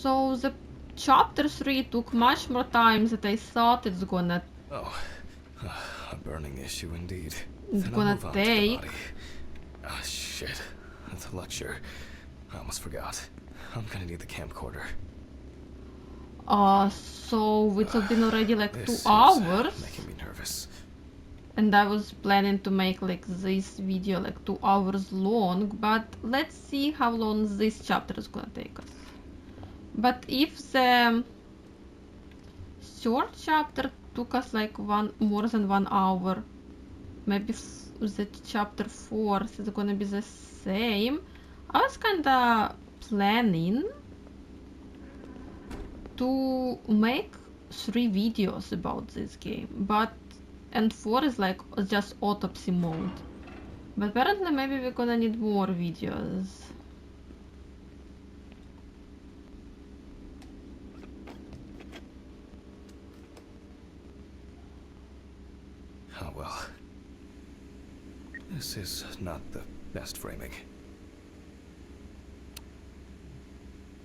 So the chapter 3 took much more time than I thought it's gonna. Oh, a burning issue indeed. It's Then I'll gonna move on to the take. body. Ah, shit. The lecture. I almost forgot. I'm gonna need the camcorder. So it's been already like This 2 is hours. making me nervous. And I was planning to make like this video like 2 hours long, but let's see how long this chapter is gonna take us. But if the third chapter took us like more than 1 hour, maybe the chapter 4 is gonna be the same. I was kinda planning to make 3 videos about this game, and 4 is like just autopsy mode. But apparently maybe we're gonna need more videos. Oh well. This is not the best framing.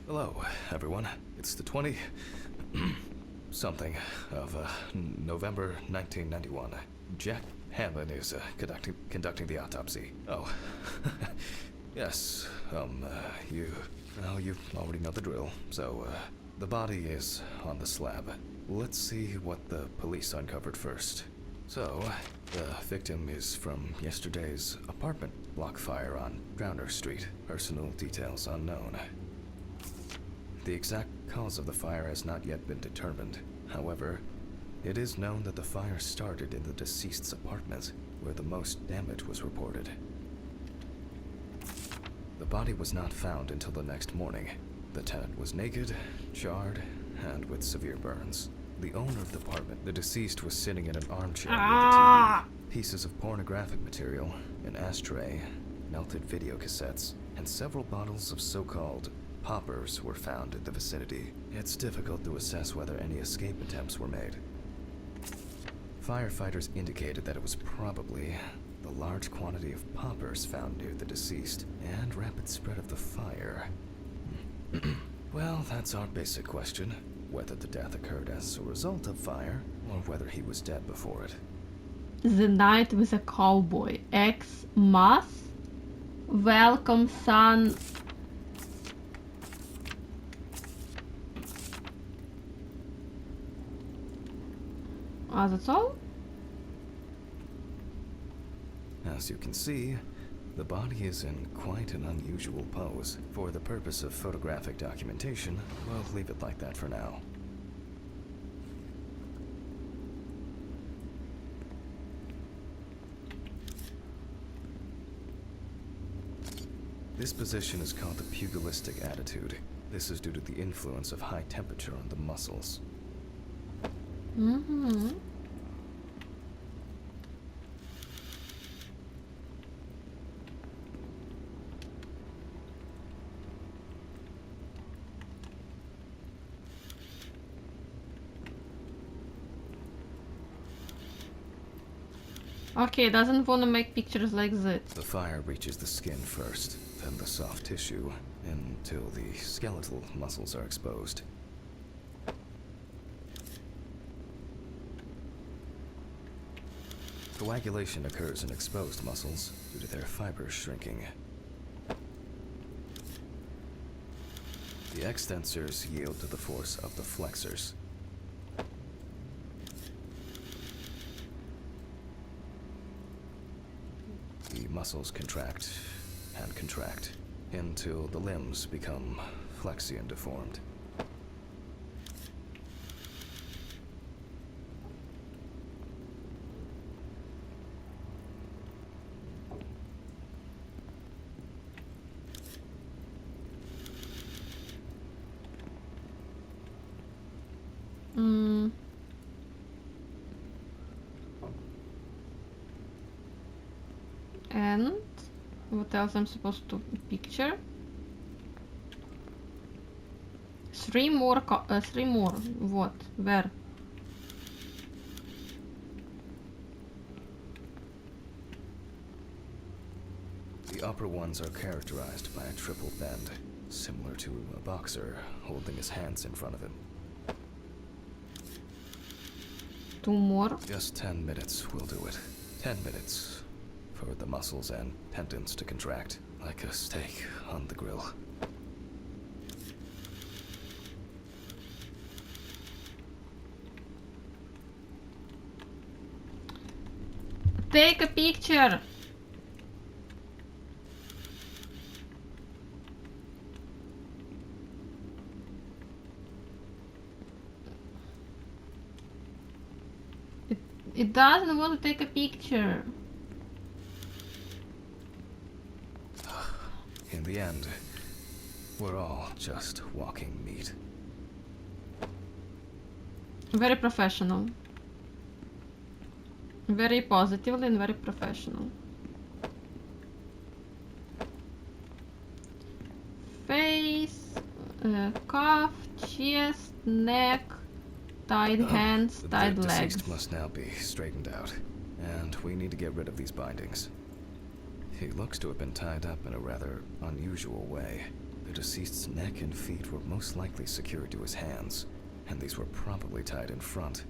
Hello, everyone. It's the 20... something of November 1991. Jack Hammond is conducting the autopsy. Oh, yes. You already know the drill. So, the body is on the slab. Let's see what the police uncovered first. So, the victim is from yesterday's apartment block fire on Browner Street. Personal details unknown. The exact cause of the fire has not yet been determined. However, it is known that the fire started in the deceased's apartment, where the most damage was reported. The body was not found until the next morning. The tenant was naked, charred, and with severe burns. The owner of the apartment, the deceased, was sitting in an armchair near the TV. Pieces of pornographic material, an ashtray, melted video cassettes, and several bottles of so-called poppers were found in the vicinity. It's difficult to assess whether any escape attempts were made. Firefighters indicated that it was probably the large quantity of poppers found near the deceased and rapid spread of the fire. Well, that's our basic question. Whether the death occurred as a result of fire, or whether he was dead before it. The night with a cowboy. X-Mas. Welcome, son. That's all? As you can see, the body is in quite an unusual pose. For the purpose of photographic documentation, we'll leave it like that for now. This position is called the pugilistic attitude. This is due to the influence of high temperature on the muscles. Mm-hmm. Okay, doesn't want to make pictures like this. The fire reaches the skin first, then the soft tissue, until the skeletal muscles are exposed. Coagulation occurs in exposed muscles due to their fibers shrinking. The extensors yield to the force of the flexors. The muscles contract and contract until the limbs become flexy and deformed. And what else I'm supposed to picture? Three more. What? Where? The upper ones are characterized by a triple bend. similar to a boxer holding his hands in front of him. 2 more. Just 10 minutes will do it. 10 minutes for the muscles and tendons to contract like a steak on the grill. Take a picture. It doesn't want to take a picture. In the end, we're all just walking meat. Very professional. Very positive and very professional. Face, cuff, chest, neck, tied hands, tied the legs. deceased must now be straightened out, and we need to get rid of these bindings. He looks to have been tied up in a rather unusual way. The deceased's neck and feet were most likely secured to his hands, and these were probably tied in front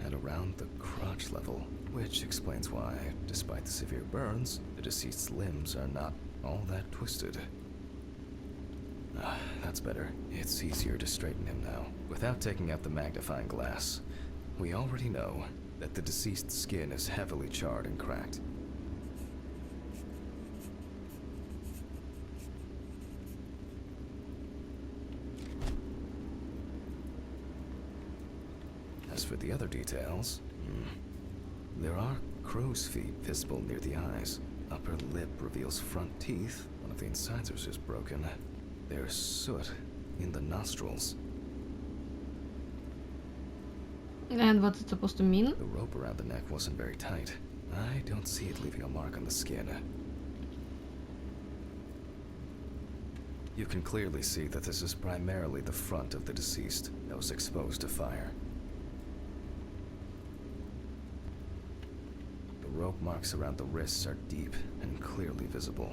and around the crotch level, which explains why, despite the severe burns, the deceased's limbs are not all that twisted. That's better. It's easier to straighten him now. Without taking out the magnifying glass, we already know that the deceased's skin is heavily charred and cracked. As for the other details, there are crow's feet visible near the eyes. Upper lip reveals front teeth. One of the incisors is broken. There's soot in the nostrils. And what's it supposed to mean? The rope around the neck wasn't very tight. I don't see it leaving a mark on the skin. You can clearly see that this is primarily the front of the deceased that was exposed to fire. The rope marks around the wrists are deep and clearly visible.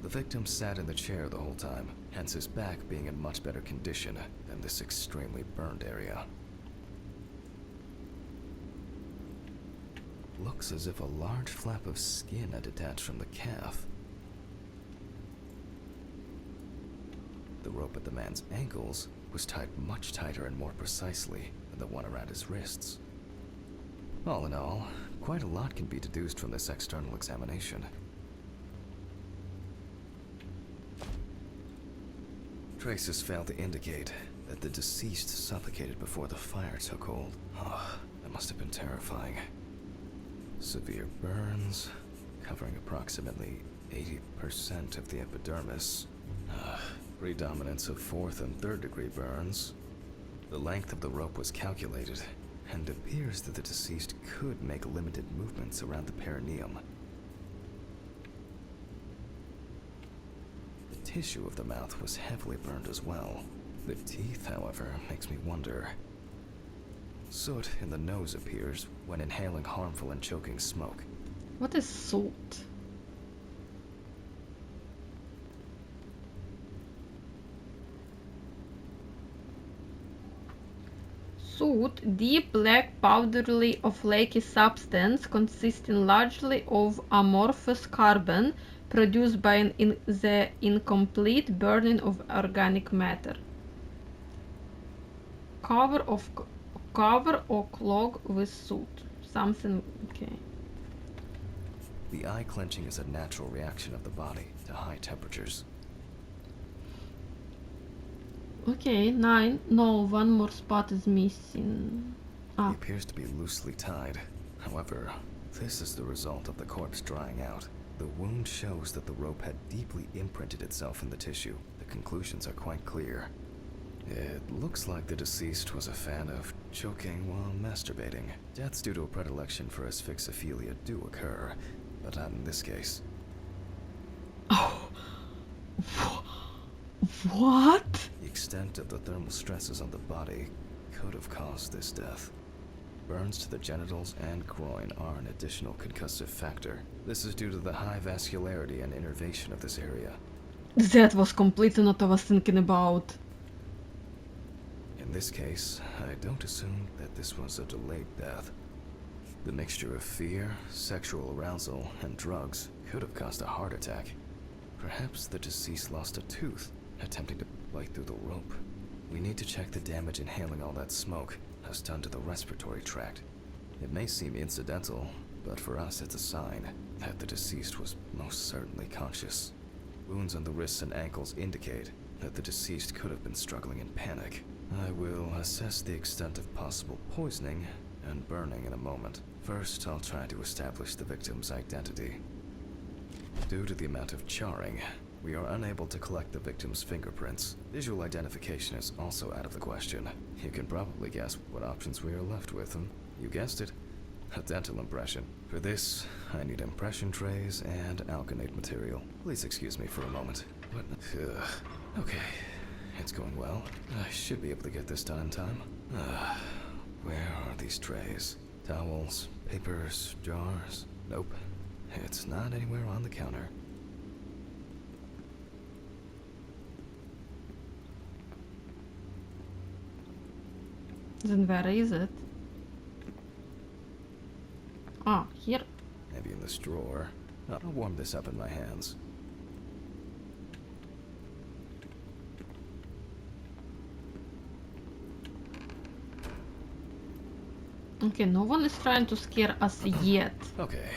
The victim sat in the chair the whole time, hence his back being in much better condition than this extremely burned area. Looks as if a large flap of skin had detached from the calf. The rope at the man's ankles was tied much tighter and more precisely than the one around his wrists. All in all, quite a lot can be deduced from this external examination. Traces failed to indicate that the deceased suffocated before the fire took hold. Oh, that must have been terrifying. Severe burns, covering approximately 80% of the epidermis. Predominance of 4th and 3rd degree burns. The length of the rope was calculated, and appears that the deceased could make limited movements around the perineum. The tissue of the mouth was heavily burned as well. The teeth, however, makes me wonder. Soot in the nose appears when inhaling harmful and choking smoke. What is soot? Soot, deep black powdery or flaky substance consisting largely of amorphous carbon produced by the incomplete burning of organic matter. Cover or clog with soot. Something, okay. The eye clenching is a natural reaction of the body to high temperatures. Okay, 9. No, one more spot is missing. He appears to be loosely tied. However, this is the result of the corpse drying out. The wound shows that the rope had deeply imprinted itself in the tissue. The conclusions are quite clear. It looks like the deceased was a fan of choking while masturbating. Deaths due to a predilection for asphyxophilia do occur, but not in this case. Oh. What? The extent of the thermal stresses on the body could have caused this death. Burns to the genitals and groin are an additional concussive factor. This is due to the high vascularity and innervation of this area. That was completely not what I was thinking about. In this case, I don't assume that this was a delayed death. The mixture of fear, sexual arousal, and drugs could have caused a heart attack. Perhaps the deceased lost a tooth, attempting to bite through the rope. We need to check the damage inhaling all that smoke has done to the respiratory tract. It may seem incidental, but for us it's a sign that the deceased was most certainly conscious. Wounds on the wrists and ankles indicate that the deceased could have been struggling in panic. I will assess the extent of possible poisoning and burning in a moment. First, I'll try to establish the victim's identity. Due to the amount of charring, we are unable to collect the victim's fingerprints. Visual identification is also out of the question. You can probably guess what options we are left with, and you guessed it, a dental impression. For this, I need impression trays and alginate material. Please excuse me for a moment. What? Okay, it's going well. I should be able to get this done in time. Where are these trays? Towels, papers, jars? Nope, it's not anywhere on the counter. Then where is it? Ah, here. Maybe in this drawer. I'll warm this up in my hands. Okay, no one is trying to scare us yet. Okay.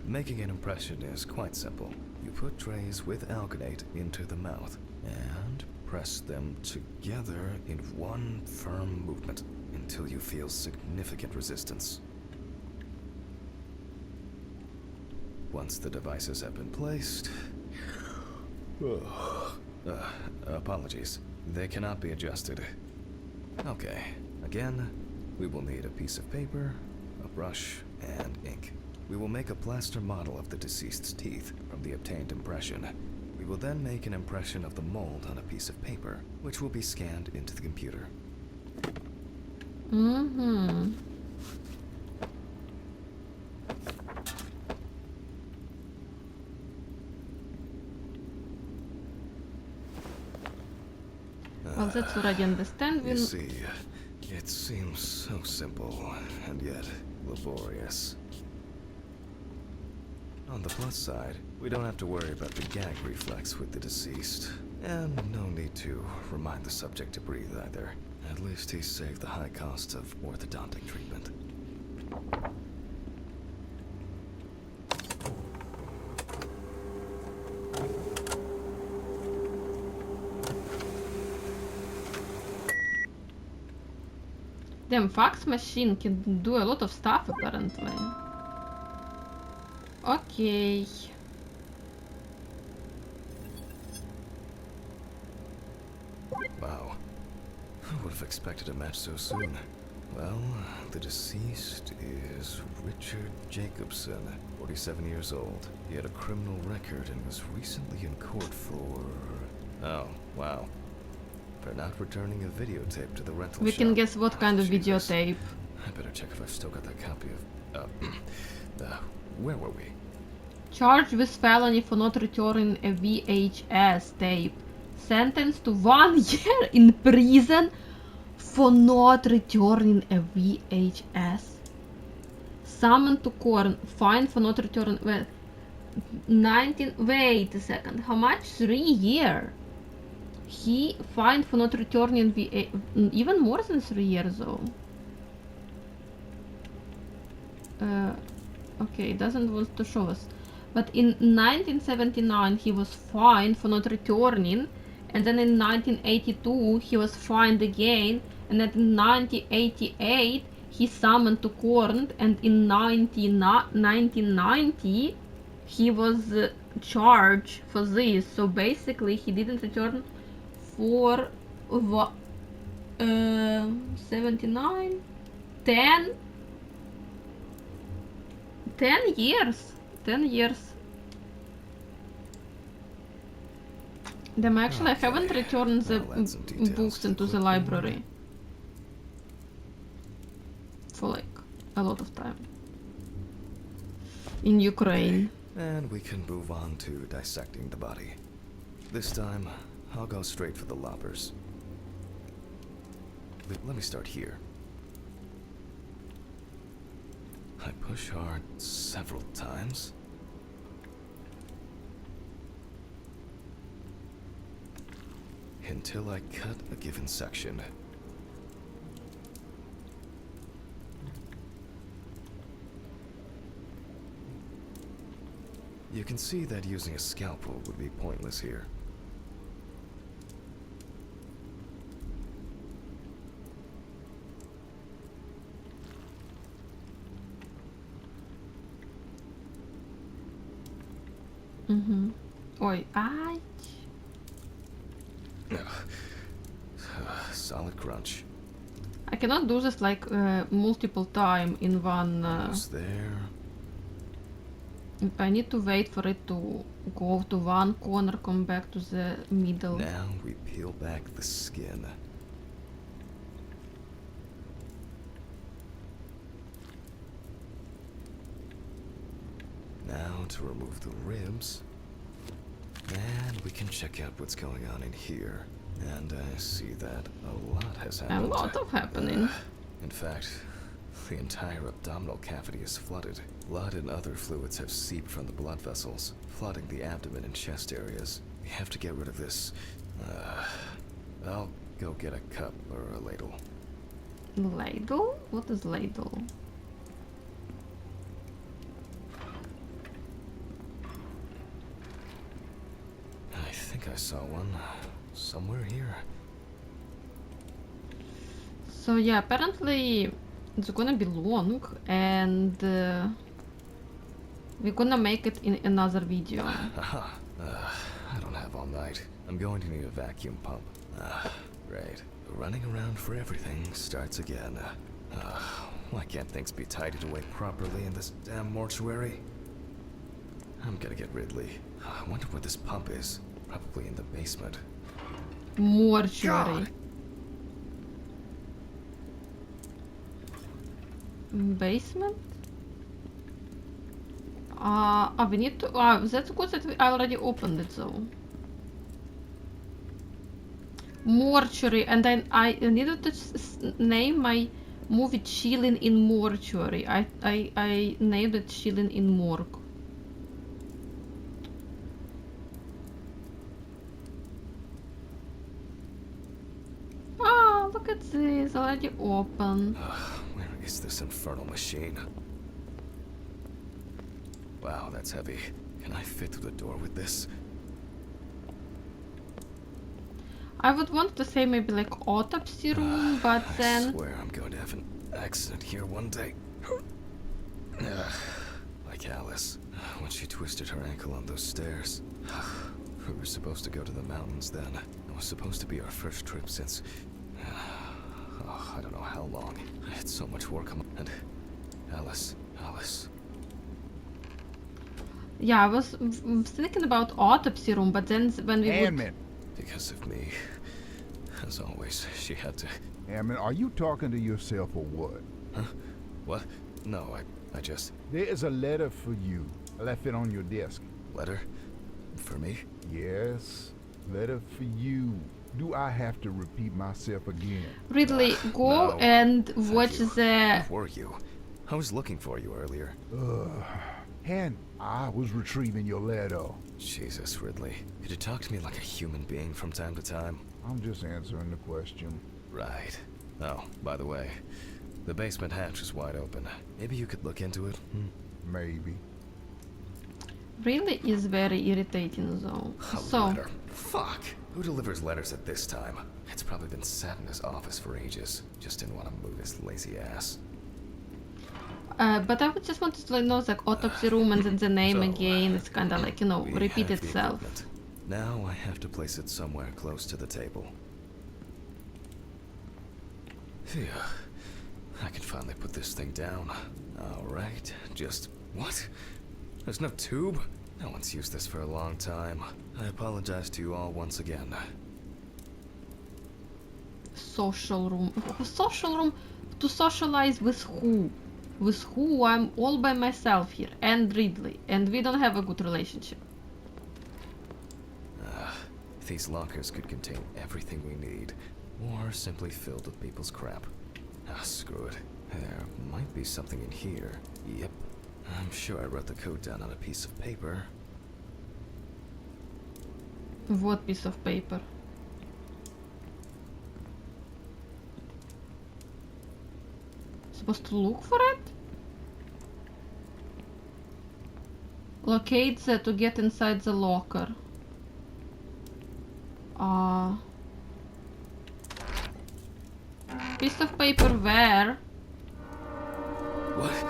Making an impression is quite simple. You put trays with alginate into the mouth and press them together in one firm movement until you feel significant resistance. Once the devices have been placed... apologies. They cannot be adjusted. Okay. Again, we will need a piece of paper, a brush, and ink. We will make a plaster model of the deceased's teeth from the obtained impression. We will then make an impression of the mold on a piece of paper, which will be scanned into the computer. Mm-hmm. Well, that's already understand. You see, it seems so simple, and yet laborious. On the plus side, we don't have to worry about the gag reflex with the deceased. And no need to remind the subject to breathe either. At least he saved the high costs of orthodontic treatment. Damn, fax machine can do a lot of stuff apparently. Okay. Wow. Who would have expected a match so soon? Well, the deceased is Richard Jacobson, 47 years old. He had a criminal record and was recently in court for... Oh, wow. For not returning a videotape to the rental We shop. can guess what kind of Jesus. videotape. I better check if I've still got that copy of... where were we? Charged with felony for not returning a VHS tape. Sentenced to 1 year in prison for not returning a VHS. Summoned to court. Fined for not returning... Well, 19... Wait a second. How much? 3 years. He fined for not returning even more than 3 years though. Okay, it doesn't want to show us. But in 1979 he was fined for not returning, and then in 1982 he was fined again, and then in 1988 he summoned to court, and in 1990 he was charged for this. So basically he didn't return for 79, 10 years. 10 years. Damn, actually I haven't returned the books into the library for like a lot of time. In Ukraine. And we can move on to dissecting the body. This time, I'll go straight for the loppers. Let me start here. I push hard several times. Until I cut a given section. You can see that using a scalpel would be pointless here. Mm-hmm. Oi, ay. Solid crunch. I cannot do this like multiple time in one. Almost there. I need to wait for it to go to one corner, come back to the middle. Now we peel back the skin. Now to remove the ribs. And we can check out what's going on in here. And I see that a lot has happened. A lot of happening. In fact, the entire abdominal cavity is flooded. Blood and other fluids have seeped from the blood vessels, flooding the abdomen and chest areas. We have to get rid of this. I'll go get a cup or a ladle. Ladle? What is ladle? I think I saw one somewhere here. So yeah, apparently it's gonna be long, and we're gonna make it in another video. I don't have all night. I'm going to need a vacuum pump. Right. Running around for everything starts again. Why can't things be tidied away properly in this damn mortuary? I'm gonna get Ridley. I wonder where this pump is. Probably in the basement. Mortuary. Basement? We need to. That's good that we already opened it though. Mortuary, and then I needed to name my movie Chilling in Mortuary. I named it Chilling in Morgue. Look at this, already open. Where is this infernal machine? Wow, that's heavy. Can I fit through the door with this? I would want to say maybe like autopsy room, but then... I swear I'm going to have an accident here one day. Like Alice, when she twisted her ankle on those stairs. We were supposed to go to the mountains then. It was supposed to be our first trip since... I don't know how long. I had so much work on my... And Alice. Yeah, I was thinking about autopsy room, but then when we would... Because of me. As always, she had to... Hammond, are you talking to yourself or what? Huh? What? No, I just... There is a letter for you. I left it on your desk. Letter? For me? Yes, letter for you. Do I have to repeat myself again? Ridley, go No. and Thank watch you. the... Where were you? I was looking for you earlier. And I was retrieving your letter. Jesus, Ridley. Could you talk to me like a human being from time to time? I'm just answering the question. Right. Oh, by the way, the basement hatch is wide open. Maybe you could look into it? Maybe. Really is very irritating though. A So, letter. Fuck! Who delivers letters at this time? It's probably been sat in his office for ages. Just didn't want to move his lazy ass. but I would just want to know like autopsy room and then the name So, again. It's kind of like, you know, We repeat have the itself. equipment. Now I have to place it somewhere close to the table. Phew. I can finally put this thing down. Alright, just... What? There's no tube? No one's used this for a long time. I apologize to you all once again. Social room. Social room to socialize with who? With who? I'm all by myself here. And Ridley. And we don't have a good relationship. These lockers could contain everything we need, or simply filled with people's crap. Screw it. There might be something in here. Yep. I'm sure I wrote the code down on a piece of paper. What piece of paper? Supposed to look for it? Locate Z to get inside the locker. Piece of paper where? What?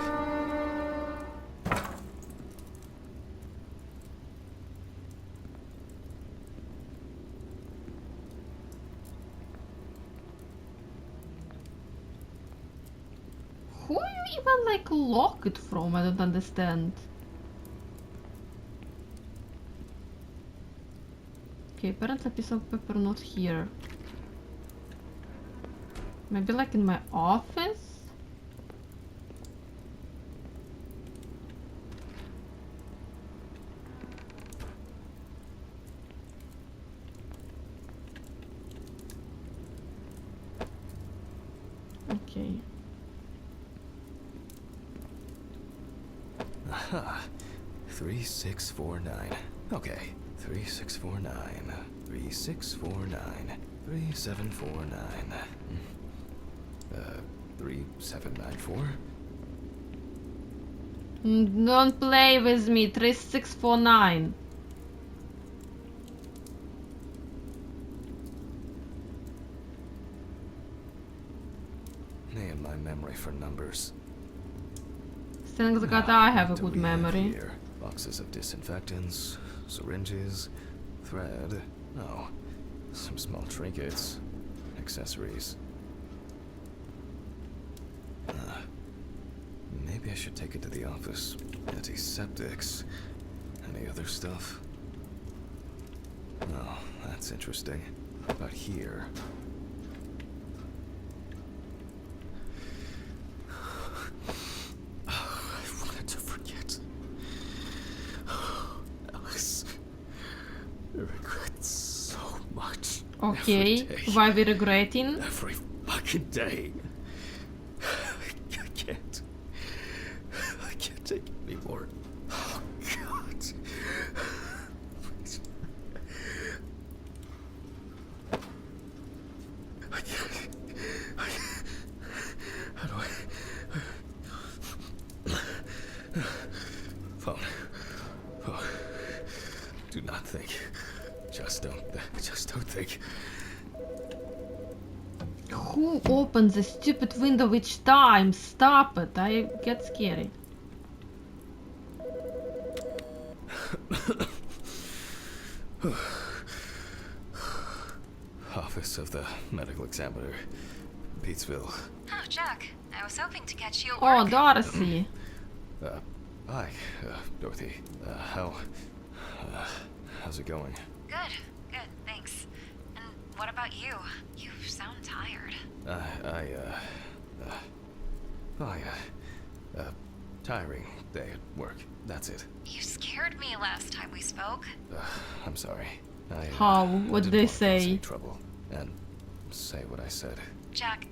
Who you even like lock it from? I don't understand. Okay, apparently a piece of paper not here. Maybe like in my office? Okay. Aha. 3649. Okay. 3649. 3649. 3749. 3794. Don't play with me. 3649. Man, my memory for numbers. Thanks God Now, I have a what do good we have memory. here? Boxes of disinfectants, syringes, thread. Oh, some small trinkets, accessories. Maybe I should take it to the office. Antiseptics. Any other stuff? Oh, that's interesting. But here. I wanted to forget. Alice. I regret so much. Okay, Every day. why we regretting? Every fucking day. I can't take it anymore. Oh, God. Please. I can't. How do I... Phone. Oh. Do not think. Just don't think. Who opened the stupid window each time? Stop it, I get scary. Office of the Medical Examiner, Peatsville. Oh, Jack. I was hoping to catch you at Oh, work. Darcy. Hi, Dorothy. How's it going? Good, thanks. And what about you? You sound tired. Tiring day at work. That's it. You scared me last time we spoke. I'm sorry. How? I What didn't did they want to cause any say? trouble and say what I said. Jack,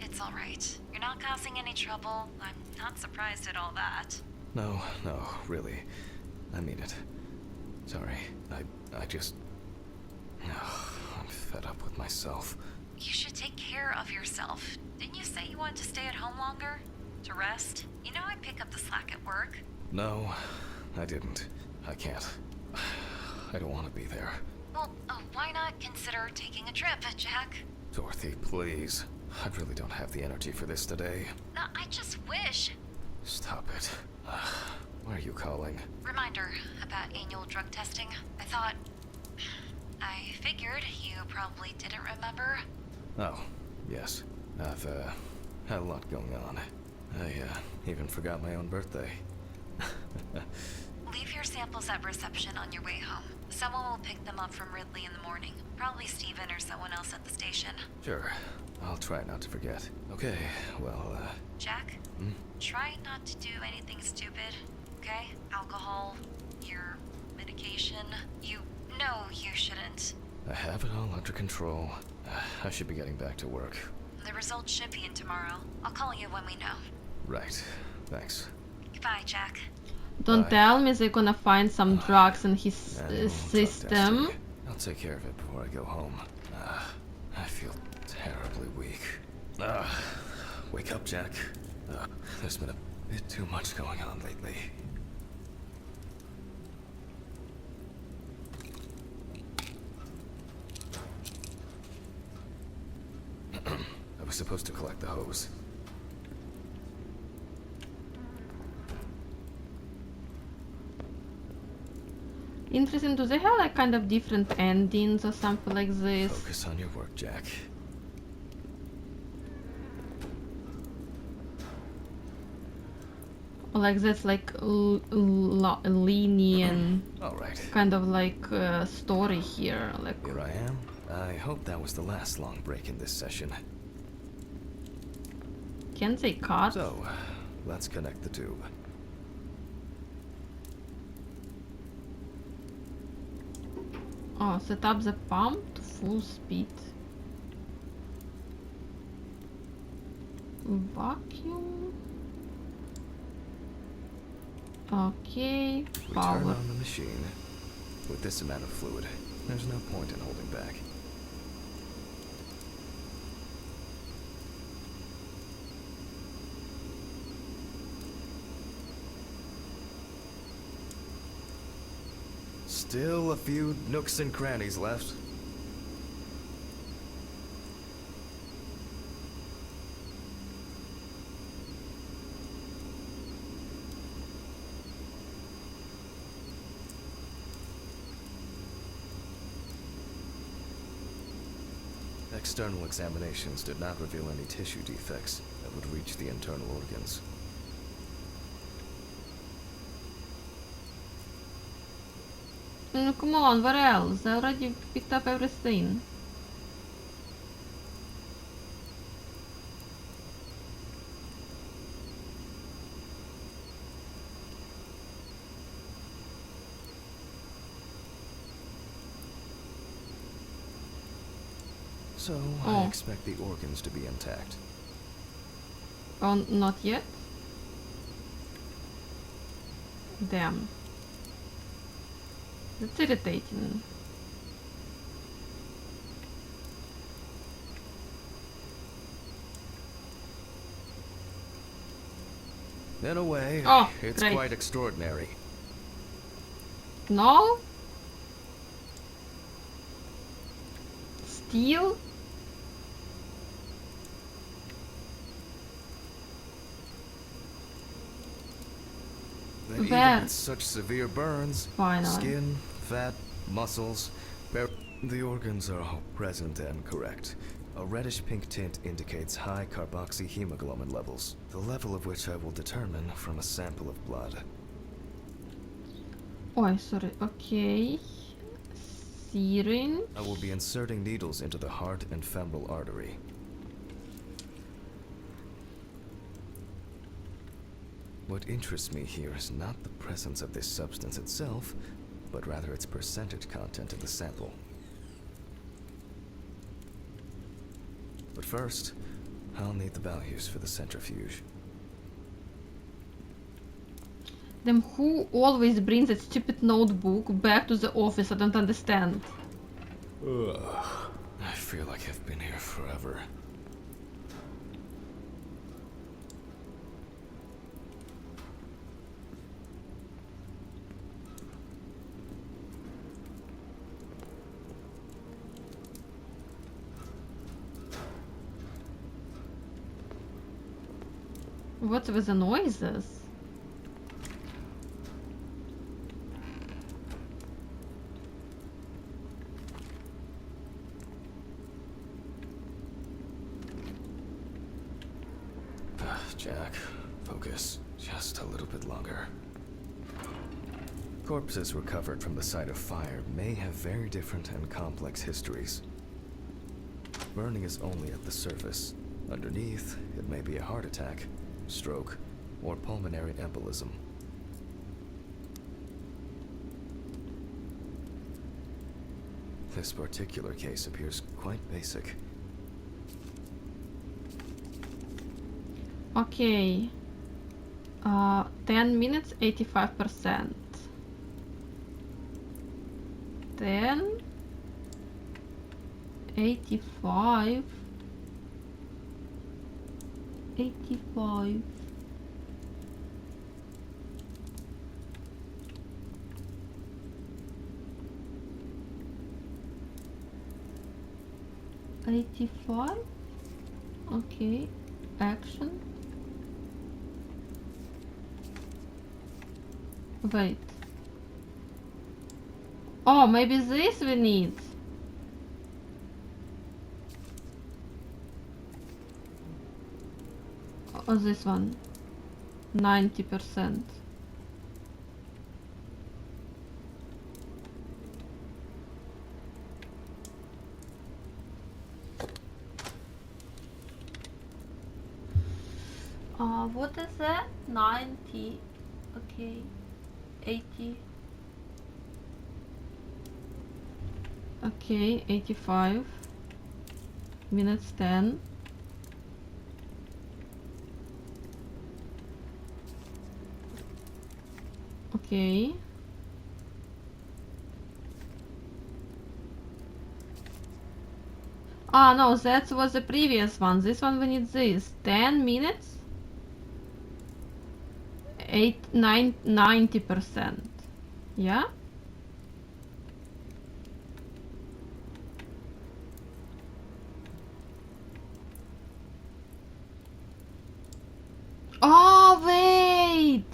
it's all right. You're not causing any trouble. I'm not surprised at all that. No, really. I mean it. Sorry. I just... I'm fed up with myself. You should take care of yourself. Didn't you say you wanted to stay at home longer? To rest? You know I pick up the slack at work. No, I didn't. I can't. I don't want to be there. Well, why not consider taking a trip, Jack? Dorothy, please. I really don't have the energy for this today. No, I just wish. Stop it. Why are you calling? Reminder about annual drug testing. I figured you probably didn't remember. Oh, yes. I've, had a lot going on. I, even forgot my own birthday. Leave your samples at reception on your way home. Someone will pick them up from Ridley in the morning. Probably Steven or someone else at the station. Sure. I'll try not to forget. Okay, well, Jack? Try not to do anything stupid, okay? Alcohol, your medication. You know you shouldn't. I have it all under control. I should be getting back to work. The results should be in tomorrow. I'll call you when we know. Right. Thanks. Goodbye, Jack. Don't Bye. tell me they're gonna find some drugs in his Manual drug system. testing. I'll take care of it before I go home. I feel terribly weak. Wake up, Jack. There's been a bit too much going on lately. I was supposed to collect the hose. Interesting. Do they have like kind of different endings or something like this? Focus on your work, Jack. Or like that's like lenient All right. kind of like story here. Like Here I am. I hope that was the last long break in this session. can they cut? So, let's connect the tube. Oh, set up the pump to full speed. Vacuum. Okay, We power. turn on the machine. With this amount of fluid, there's no point in holding back. Still a few nooks and crannies left. External examinations did not reveal any tissue defects that would reach the internal organs. Come on, what else? I already picked up everything. So, Oh. I expect the organs to be intact. Oh, not yet? Damn. That's irritating. In a way, Oh, it's great. quite extraordinary. No? Steel? That even Where? with such severe burns, Finally. skin, fat, muscles, the organs are all present and correct. A reddish pink tint indicates high carboxyhemoglobin levels, the level of which I will determine from a sample of blood. Oh, sorry. Okay. Syringe. I will be inserting needles into the heart and femoral artery. What interests me here is not the presence of this substance itself, but rather its percentage content in the sample. But first, I'll need the values for the centrifuge. Then who always brings that stupid notebook back to the office? I don't understand. Ugh. I feel like I've been here forever. What with the noises? Jack, focus just a little bit longer. corpses recovered from the site of fire may have very different and complex histories. Burning is only at the surface. Underneath, it may be a heart attack, stroke, or pulmonary embolism. This particular case appears quite basic. Okay. 10 minutes, 85%. 10, 85, 85. Okay, action. Wait. Oh, maybe this we need. Or this one. 90%. What is that? 90. Okay. 80. Okay, 85 minutes 10. Okay. Ah, no, that was the previous one. This one we need this. 10 minutes. 90%. Yeah? Oh, wait!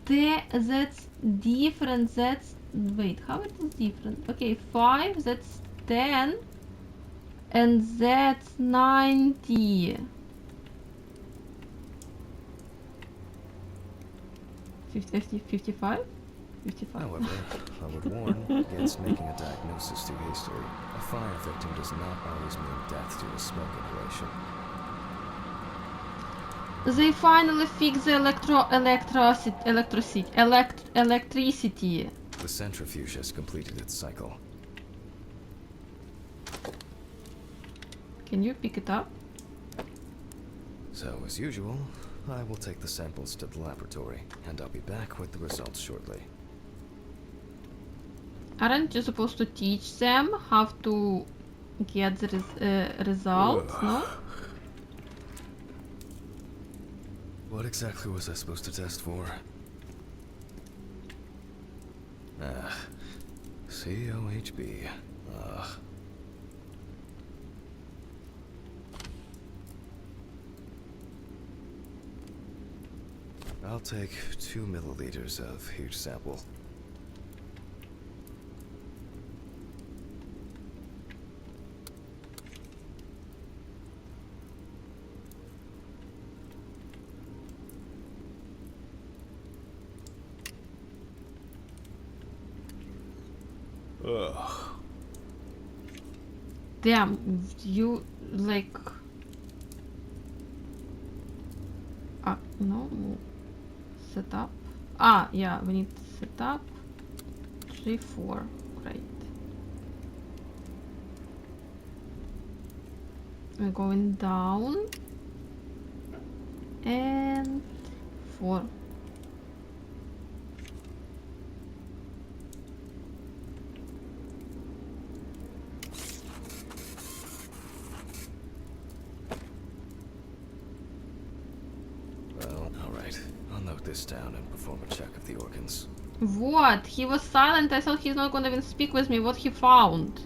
That's different. That's... Wait, how it is different? Okay, 5, that's 10. And that's 90. 50, 55? 55. However, I would warn against making a diagnosis too hastily. A fire victim does not always mean death due to smoke inhalation. They finally fixed the electricity. The centrifuge has completed its cycle. Can you pick it up? So, as usual, I will take the samples to the laboratory, and I'll be back with the results shortly. Aren't you supposed to teach them how to get the results, no? What exactly was I supposed to test for? COHB. I'll take 2 milliliters of each sample. Ugh. Damn, you like... no. Set up. Ah, yeah, we need to set up. 3, 4. Great. We're going down. And 4. Well, alright. I'll note this down and perform a check of the organs. What? He was silent. I thought he's not gonna even speak with me. What he found?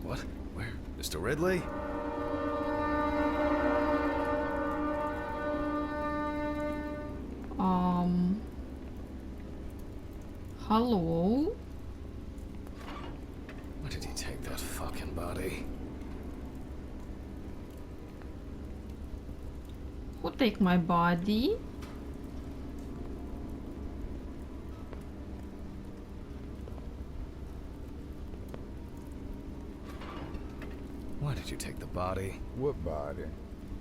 What? Where? Mr. Ridley? Hello? Why did he take that fucking body? Who take my body? Why did you take the body? What body?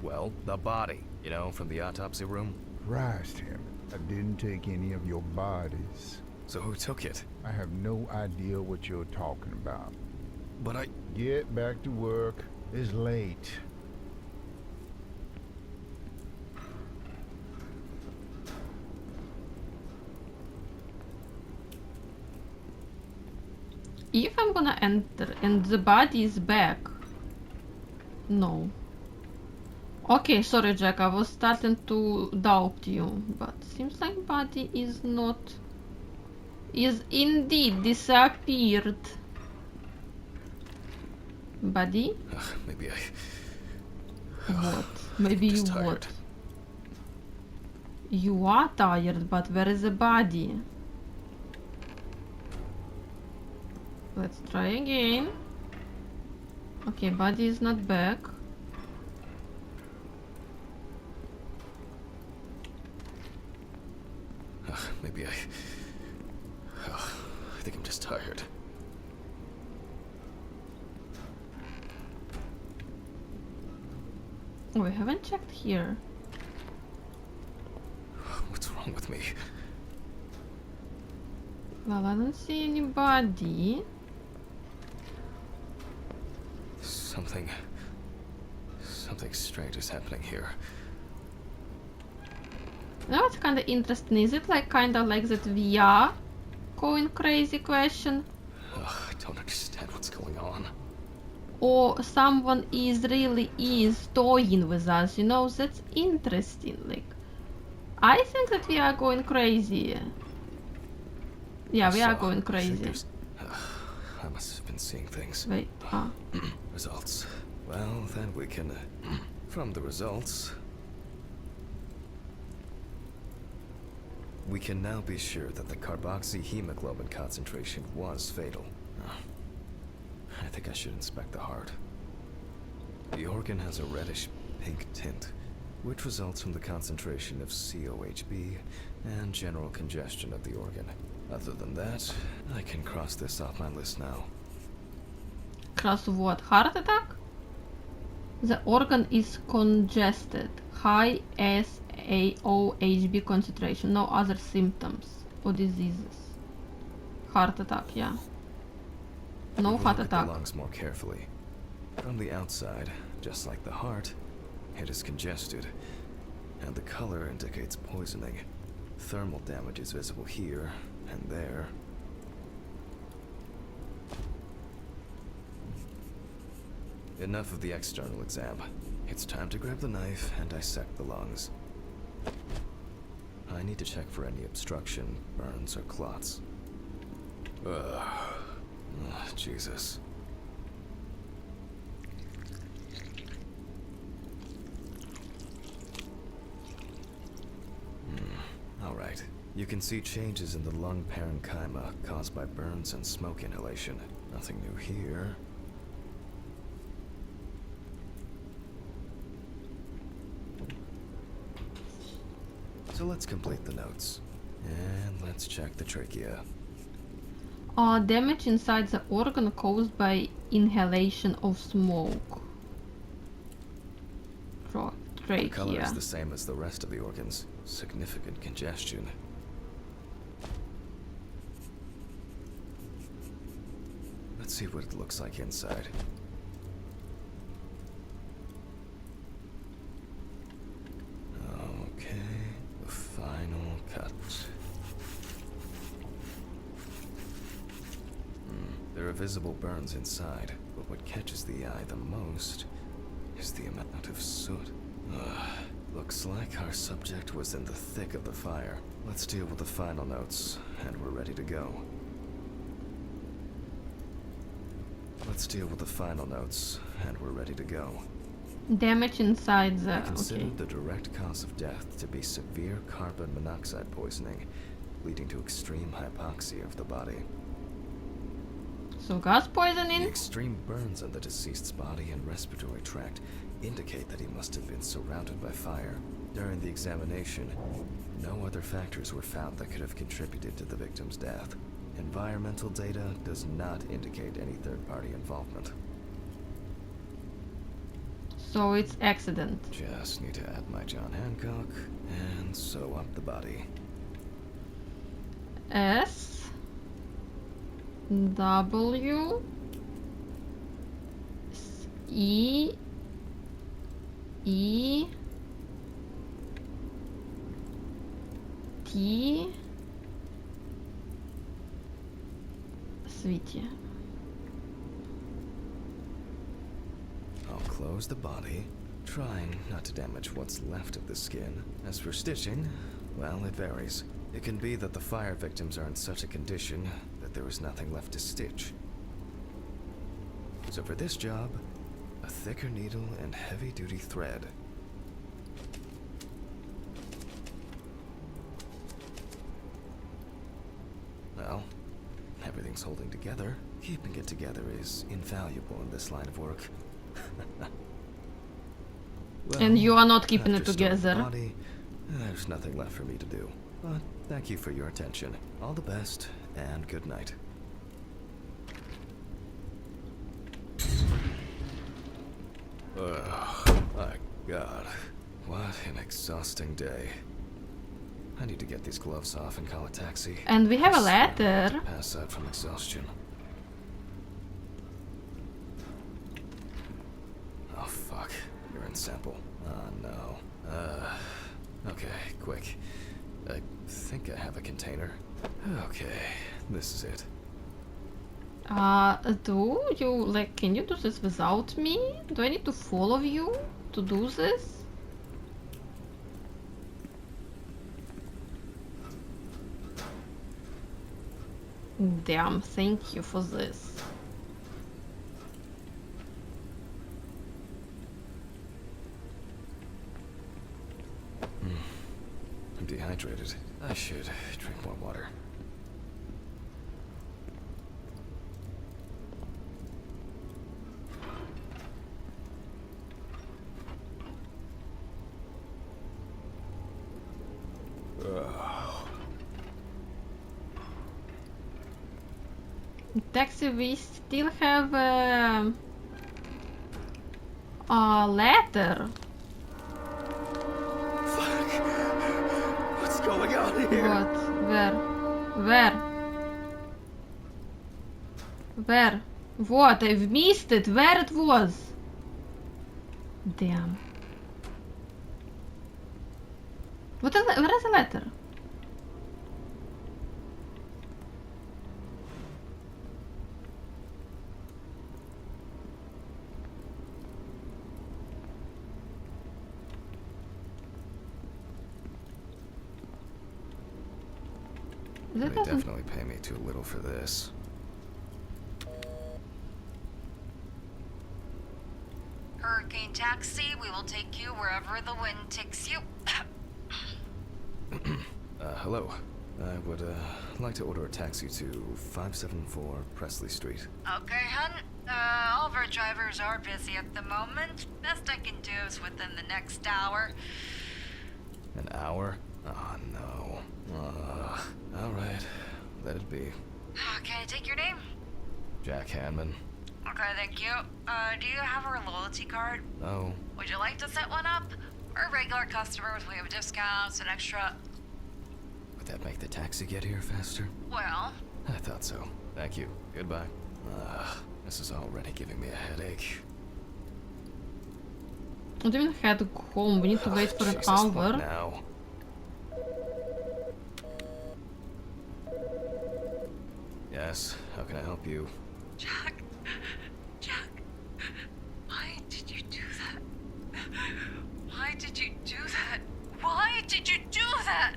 Well, the body. You know, from the autopsy room. Christ, him. I didn't take any of your bodies. So who took it? I have no idea what you're talking about. But I... Get back to work. It's late. If I'm gonna enter and the body is back. No. Okay, sorry Jack, I was starting to doubt you, but seems like body is not... is indeed disappeared. Buddy? Maybe I... What? Maybe you Just what? tired. You are tired, but where is the body? Let's try again. Okay, body is not back. Maybe I think I'm just tired. Oh, we haven't checked here. What's wrong with me? Well, I don't see any body. Something strange is happening here. Now what's kind of interesting, is it like kind of like that we are going crazy question? I don't understand what's going on. Or someone is toying with us, you know, that's interesting. Like, I think that we are going crazy. Yeah, we are going I think crazy. there's- I must have been seeing things. Wait, Results. Well, then we can... from the results... we can now be sure that the carboxyhemoglobin concentration was fatal. I think I should inspect the heart. The organ has a reddish pink tint, which results from the concentration of COHB and general congestion of the organ. Other than that, I can cross this off my list now. cross what? Heart attack? The organ is congested. High SAOHB concentration. No other symptoms or diseases. Heart attack, yeah. No We'll heart look at attack. the lungs more carefully. From the outside, just like the heart, it is congested, and the color indicates poisoning. Thermal damage is visible here and there. Enough of the external exam. It's time to grab the knife and dissect the lungs. I need to check for any obstruction, burns, or clots. Jesus. Alright. You can see changes in the lung parenchyma caused by burns and smoke inhalation. Nothing new here. So let's complete the notes. And let's check the trachea. Damage inside the organ caused by inhalation of smoke. The color Trachea. is the same as the rest of the organs. Significant congestion. Let's see what it looks like inside. Okay, the final cut. There are visible burns inside, but what catches the eye the most is the amount of soot. Looks like our subject was in the thick of the fire. Let's deal with the final notes, and we're ready to go. Let's deal with the final notes, and we're ready to go. Damage inside I the... consider Okay. the direct cause of death to be severe carbon monoxide poisoning, leading to extreme hypoxia of the body. So gas The poisoning? extreme burns on the deceased's body and respiratory tract indicate that he must have been surrounded by fire. During the examination, no other factors were found that could have contributed to the victim's death. Environmental data does not indicate any third-party involvement. So it's accident. Just need to add my John Hancock and sew up the body. S W E E T Sweetie. I'll close the body, trying not to damage what's left of the skin. As for stitching, well, it varies. It can be that the fire victims are in such a condition that there is nothing left to stitch. So for this job, a thicker needle and heavy-duty thread. Well, everything's holding together. Keeping it together is invaluable in this line of work. Well, And you are not keeping it after storing the together. body, there's nothing left for me to do. But thank you for your attention. All the best, and good night. Oh, my God. What an exhausting day. I need to get these gloves off and call a taxi. And we have a I swear I'm about letter. to pass out from exhaustion. Oh, fuck. You're in sample. Oh, no. Okay, quick. I think I have a container. Okay, this is it. Can you do this without me? Do I need to follow you to do this? Damn, thank you for this. I'm dehydrated. I should drink more water. Taxi, we still have a letter. Fuck! What's going on here? What? Where? Where? What? I've missed it. Where it was? Damn. Where is the letter? They That doesn't. definitely pay me too little for this. Hurricane Taxi, we will take you wherever the wind takes you. Hello. I would like to order a taxi to 574 Presley Street. Okay, hun. All of our drivers are busy at the moment. Best I can do is within the next hour. An hour? Oh, no. Alright. Let it be. Can I take your name? Jack Hanman. Okay, thank you. Do you have our loyalty card? Oh, Would you like to set one up? Our regular customers, we have discounts and extra... would that make the taxi get here faster? Well, I thought so. Thank you. Goodbye. This is already giving me a headache. What do you mean head home? We need to wait for an Jesus, what hour. now? Yes, how can I help you? Jack, why did you do that? Why did you do that? Why did you do that?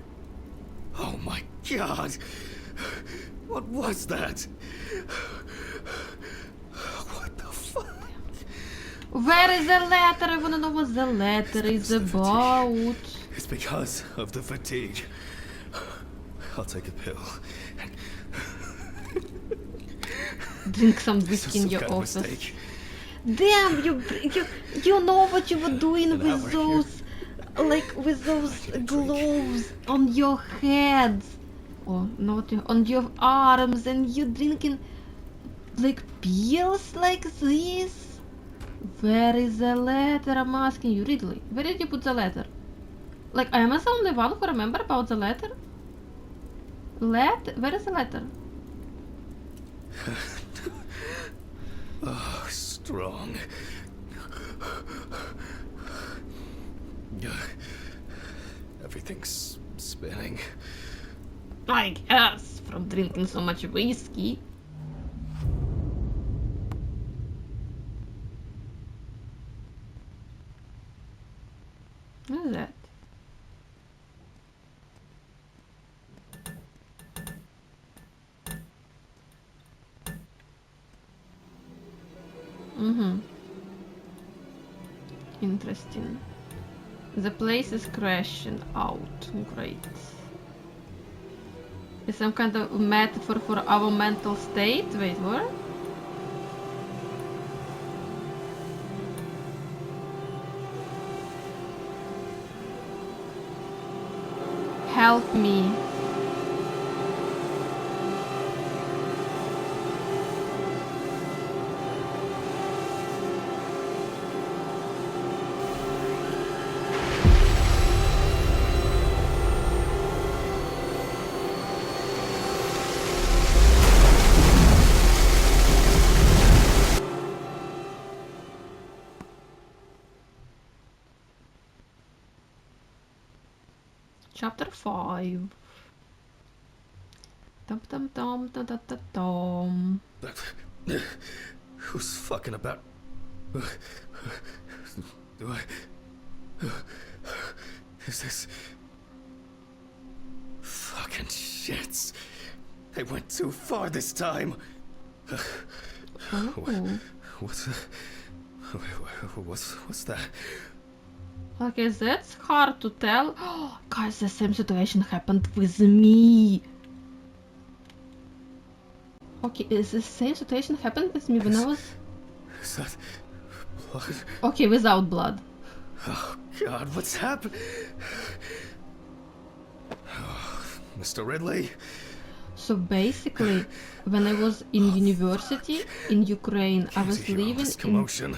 Oh my God! What was that? What the fuck? Where is the letter? I wanna know what the letter is It's the about. It's because of the fatigue. I'll take a pill. Drink some This whiskey is in some your kind of office. mistake. Damn, you know what you were doing And now with we're those, like with those Drink. gloves on your heads, or not on your arms, and you drinking like pills like this. Where is the letter? I'm asking you, Ridley. Where did you put the letter? Like, I am the only one who remember about the letter. Where is the letter? Oh, strong. Everything's spinning. I guess from drinking so much whiskey. What is that? Interesting. The place is crashing out. Great. Is some kind of metaphor for our mental state? Wait, what? Help me. Chapter 5. Dum dum dum dum dum dum dum. Who's fucking about? Do I? Is this? Fucking shits. They went too far this time. Oh. What's that? Okay, that's hard to tell. Guys, the same situation happened with me. Okay, is the same situation happened with me when I was... Is that blood? Okay, without blood. Oh God, what's happened? Mr. Ridley? So basically, when I was in university in Ukraine, I was Hear all living this in commotion.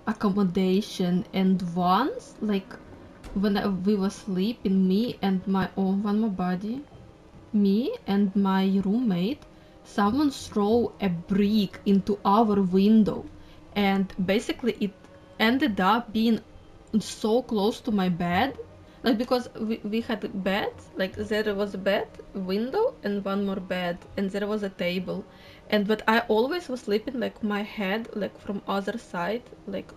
accommodation, and once, like, when we were sleeping, me and my me and my roommate, someone threw a brick into our window, and basically it ended up being so close to my bed, like, because we had a bed, like there was a bed, window, and one more bed, and there was a table, and but I always was sleeping like my head like from other side, like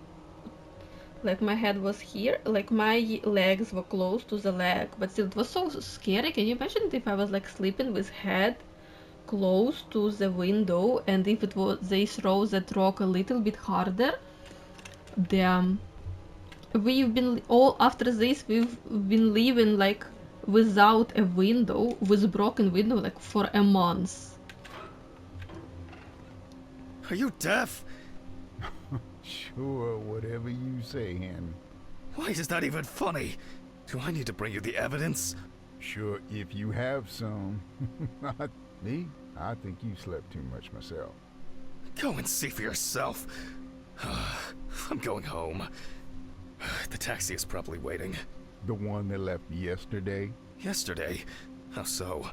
my head was here, like my legs were close to the leg, but still it was so scary. Can you imagine if I was like sleeping with head close to the window, and if it was they throw that rock a little bit harder? Damn. We've been all after this we've been living like without a window, with broken window, like for a month. Are you deaf? Sure, whatever you say, Henry. Why is that even funny? Do I need to bring you the evidence? Sure, if you have some. Not me. I think you slept too much myself. Go and see for yourself. I'm going home. The taxi is probably waiting. The one that left yesterday? Yesterday? How so?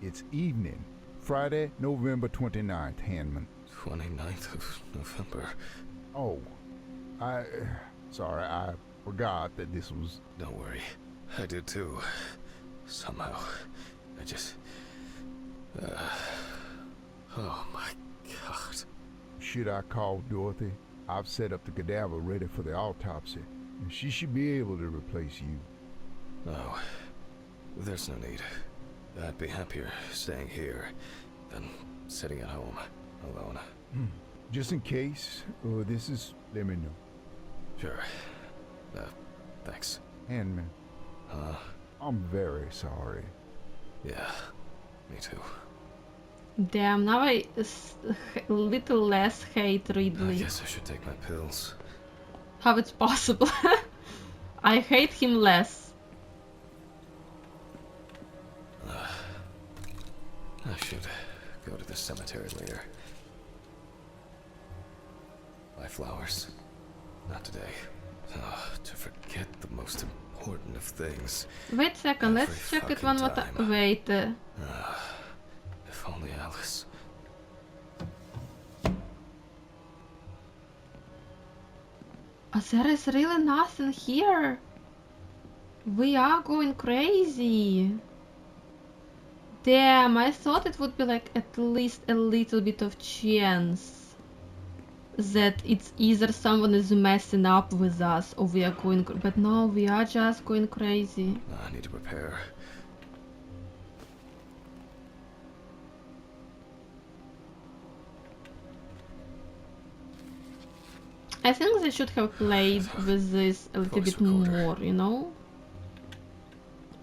It's evening. Friday, November 29th, Hanman. 29th of November. Oh, sorry, I forgot that this was... Don't worry. I did too. Somehow. I just... oh my God. Should I call Dorothy? I've set up the cadaver ready for the autopsy, and she should be able to replace you. No. There's no need. I'd be happier staying here than sitting at home, alone. Just in case, this is... let me know. Sure. Thanks. Handman, I'm very sorry. Yeah, me too. Damn, now little less hate I Ridley. guess I should take my pills. How it's possible? I hate him less. I should go to the cemetery later. Buy flowers. Not today. To forget the most important of things. Wait a second, let's Every check it fucking one more time. time. Wait. If only Alice. There is really nothing here. We are going crazy. Damn, I thought it would be like at least a little bit of chance that it's either someone is messing up with us or we are going, but no, we are just going crazy. I need to prepare. I think they should have played with this a little bit more, you know?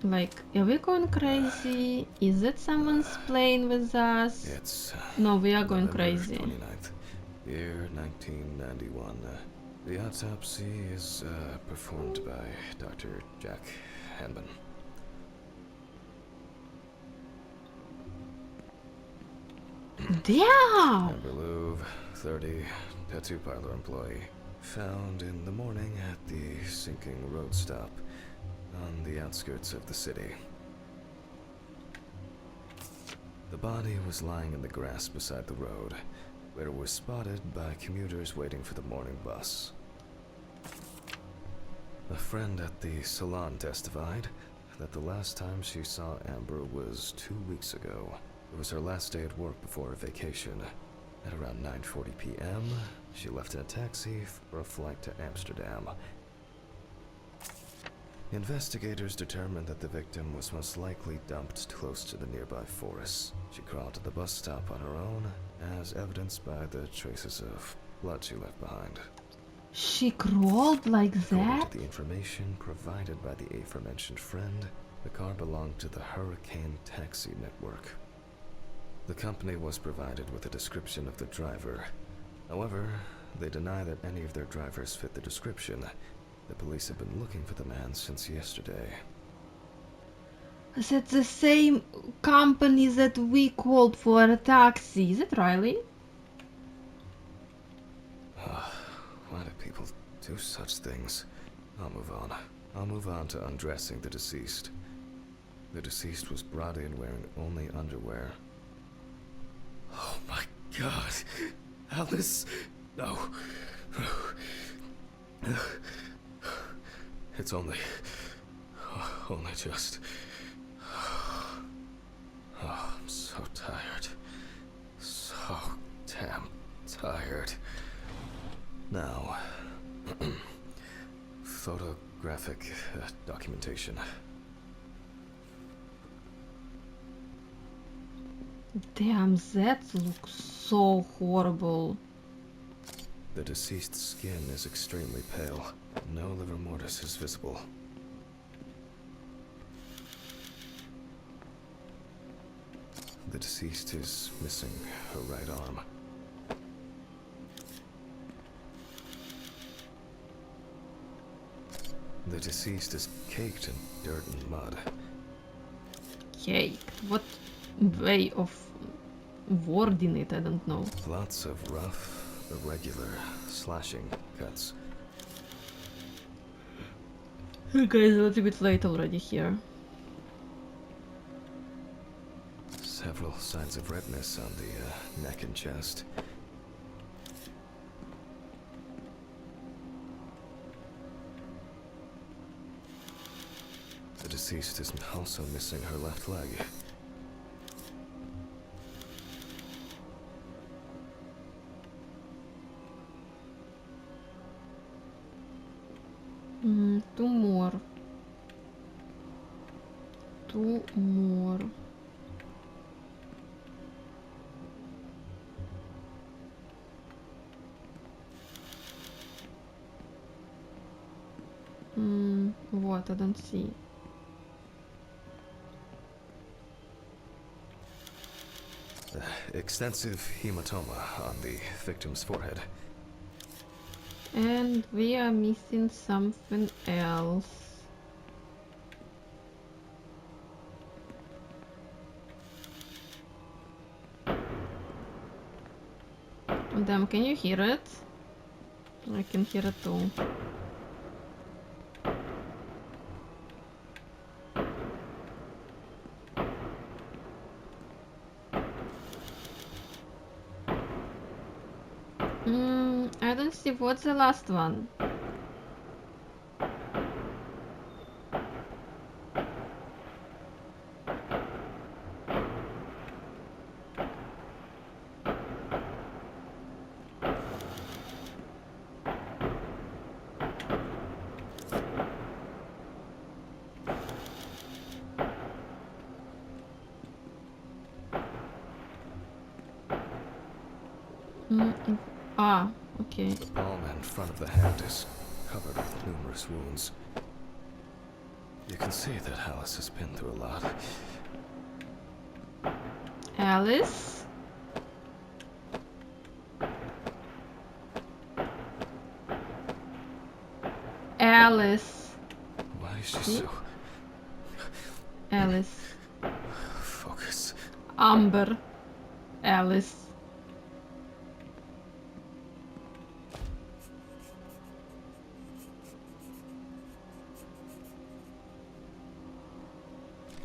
Like, are we going crazy? Is it someone's playing with us? It's No, we are going November crazy. 29th, year 1991. The autopsy is performed by Dr. Jack Hanban. Damn! Amber Louvre, 30, tattoo parlor employee. Found in the morning at the sinking road stop on the outskirts of the city. The body was lying in the grass beside the road, where it was spotted by commuters waiting for the morning bus. A friend at the salon testified that the last time she saw Amber was 2 weeks ago. It was her last day at work before her vacation. At around 9:40 p.m., she left in a taxi for a flight to Amsterdam. Investigators determined that the victim was most likely dumped close to the nearby forest. She crawled to the bus stop on her own, as evidenced by the traces of blood she left behind. She crawled like According that? to the information provided by the aforementioned friend, the car belonged to the Hurricane Taxi Network. The company was provided with a description of the driver. However, they deny that any of their drivers fit the description. The police have been looking for the man since yesterday. Is it the same company that we called for a taxi? Is it Riley? Why do people do such things? I'll move on. I'll move on to undressing the deceased. The deceased was brought in wearing only underwear. Oh my God! Alice! No! It's only just... Oh, I'm so tired. So damn tired. Now, photographic documentation. Damn, that looks so horrible. The deceased's skin is extremely pale. No livor mortis is visible. The deceased is missing her right arm. The deceased is caked in dirt and mud. Cake. What way of wording it? I don't know. Lots of rough, irregular slashing cuts. Okay, it's a little bit late already here. Several signs of redness on the neck and chest. The deceased is also missing her left leg. Two more. Two more. What? I don't see. Extensive hematoma on the victim's forehead. And we are missing something else. Damn, can you hear it? I can hear it too. I don't see what's the last one. Okay. The palm and front of the hand is covered with numerous wounds. You can see that Alice has been through a lot. Alice? Alice. Why is she so... Alice. Focus. Amber. Alice.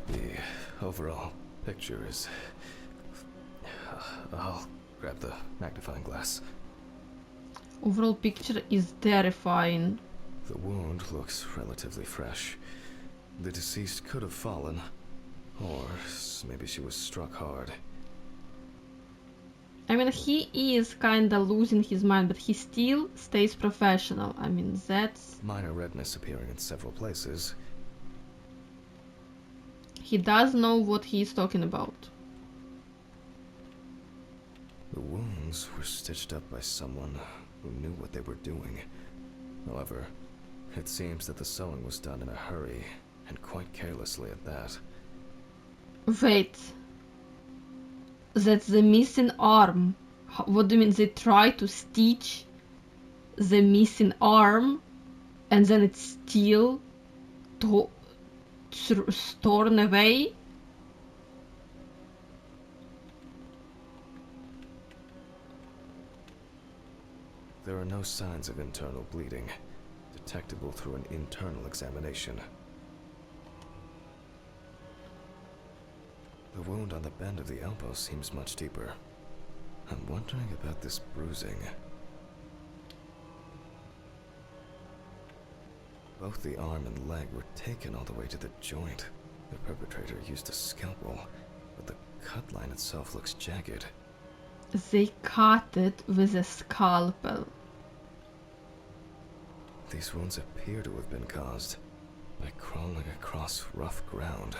The overall picture is... I'll grab the magnifying glass. Overall picture is terrifying. The wound looks relatively fresh. The deceased could have fallen, or maybe she was struck hard. I mean, he is kinda losing his mind, but he still stays professional. I mean, that's... Minor redness appearing in several places. He does know what he is talking about. The wounds were stitched up by someone who knew what they were doing. However, it seems that the sewing was done in a hurry, and quite carelessly at that. Wait. That's the missing arm. What do you mean? They try to stitch the missing arm and then it's still torn away? There are no signs of internal bleeding, detectable through an internal examination. The wound on the bend of the elbow seems much deeper. I'm wondering about this bruising. Both the arm and leg were taken all the way to the joint. The perpetrator used a scalpel, but the cut line itself looks jagged. They cut it with a scalpel. These wounds appear to have been caused by crawling across rough ground.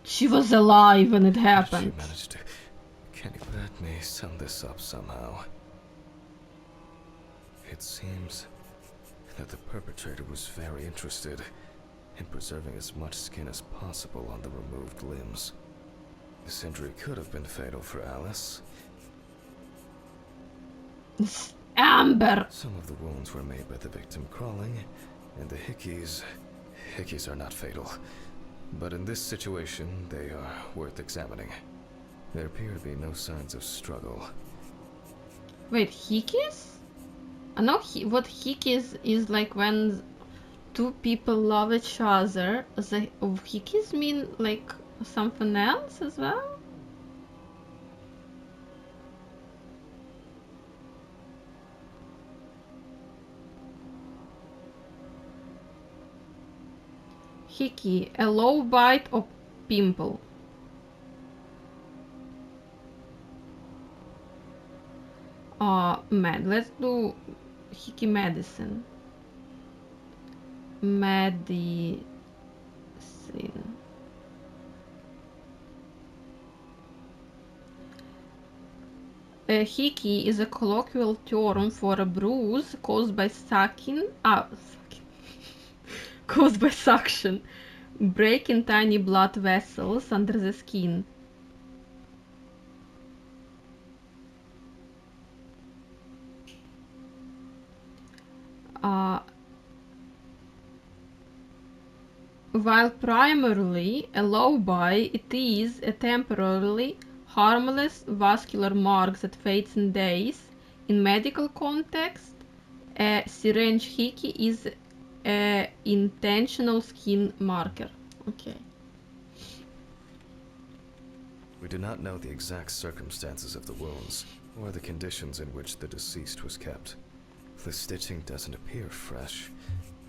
She was alive when it happened. She managed to... Can you let me sum this up somehow? It seems that the perpetrator was very interested in preserving as much skin as possible on the removed limbs. This injury could have been fatal for Alice. Amber! Some of the wounds were made by the victim crawling, and the hickeys are not fatal. But in this situation, they are worth examining. There appear to be no signs of struggle. Wait, hickeys? I know what hickeys is like when two people love each other. Hickeys mean like something else as well? Hickey, a low bite or pimple. Let's do hickey medicine. Medicine. A hickey is a colloquial term for a bruise caused by caused by suction, breaking tiny blood vessels under the skin. While primarily a low-buy, it is a temporarily harmless vascular mark that fades in days. In medical context, a syringe hickey is an intentional skin marker. Okay. We do not know the exact circumstances of the wounds, or the conditions in which the deceased was kept. The stitching doesn't appear fresh.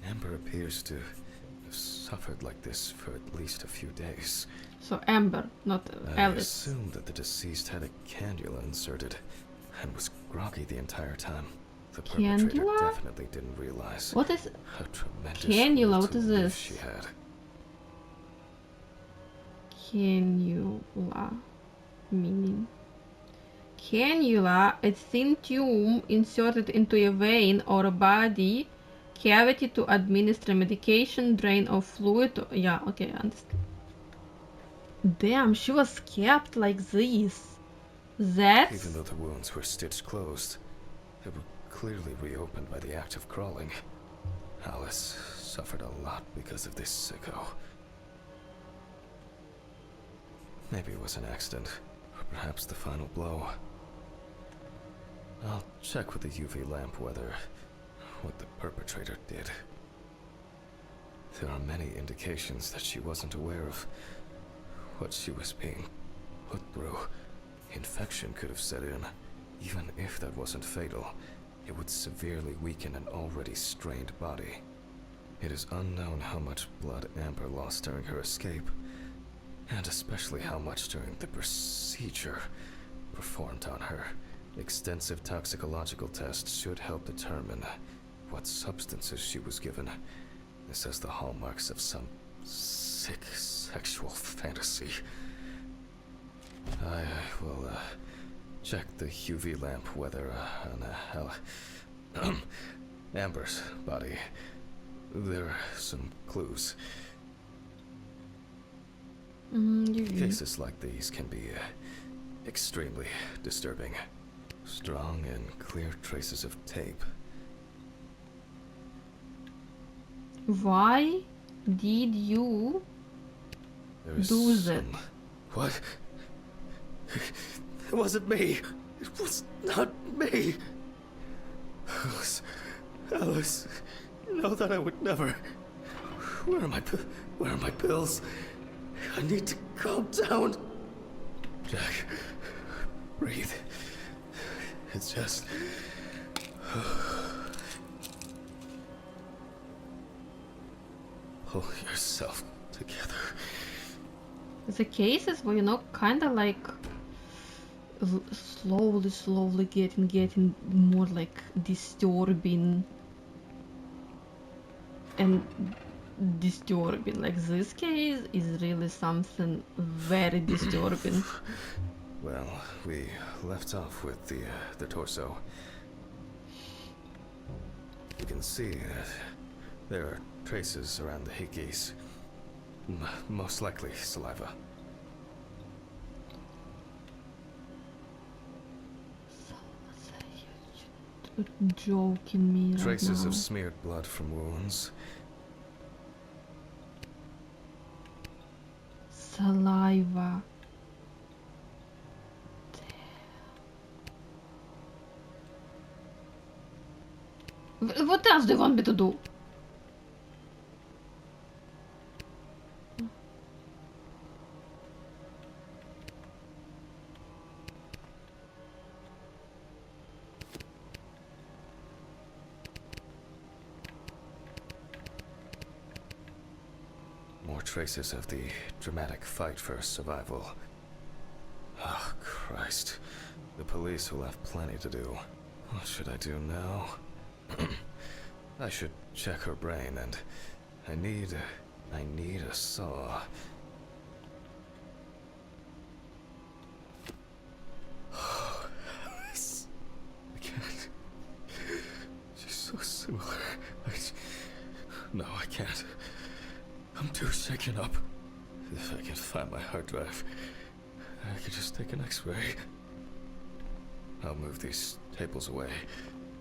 Amber appears to have suffered like this for at least a few days. So Amber, not I Alice. assume that the deceased had a cannula inserted and was groggy the entire time. The perpetrator Cannula? definitely didn't realize What is how tremendous cannula? will What to is live this? she had. Cannula meaning? Cannula, a thin tube inserted into a vein or a body cavity to administer medication, drain of fluid. Yeah, okay, I understand. Damn, she was kept like this. That's... Even though the wounds were stitched closed, they were clearly reopened by the act of crawling. Alice suffered a lot because of this sicko. Maybe it was an accident, or perhaps the final blow. I'll check with the UV lamp whether what the perpetrator did. There are many indications that she wasn't aware of what she was being put through. Infection could have set in. Even if that wasn't fatal, it would severely weaken an already strained body. It is unknown how much blood Amber lost during her escape, and especially how much during the procedure performed on her. Extensive toxicological tests should help determine what substances she was given. This has the hallmarks of some sick sexual fantasy. I will check the UV lamp whether on Amber's body there are some clues. Cases like these can be extremely disturbing. Strong and clear traces of tape. Why did you There is do that? What? It wasn't me. It was not me. Alice, you know that I would never. Where are my pills? I need to calm down. Jack, breathe. It's just. Pull yourself together. The cases were, you know, kind of like slowly getting more like disturbing and disturbing. Like this case is really something very disturbing. Well, we left off with the torso. You can see that there are traces around the hickeys. Most likely saliva. You're joking me right Traces now. of smeared blood from wounds. Saliva. What else do you want me to do? More traces of the dramatic fight for survival. Oh, Christ. The police will have plenty to do. What should I do now? I should check her brain, and I need a saw. Alice. I can't. She's so similar. No, I can't. I'm too shaken up. If I can find my hard drive, I could just take an X-ray. I'll move these tables away.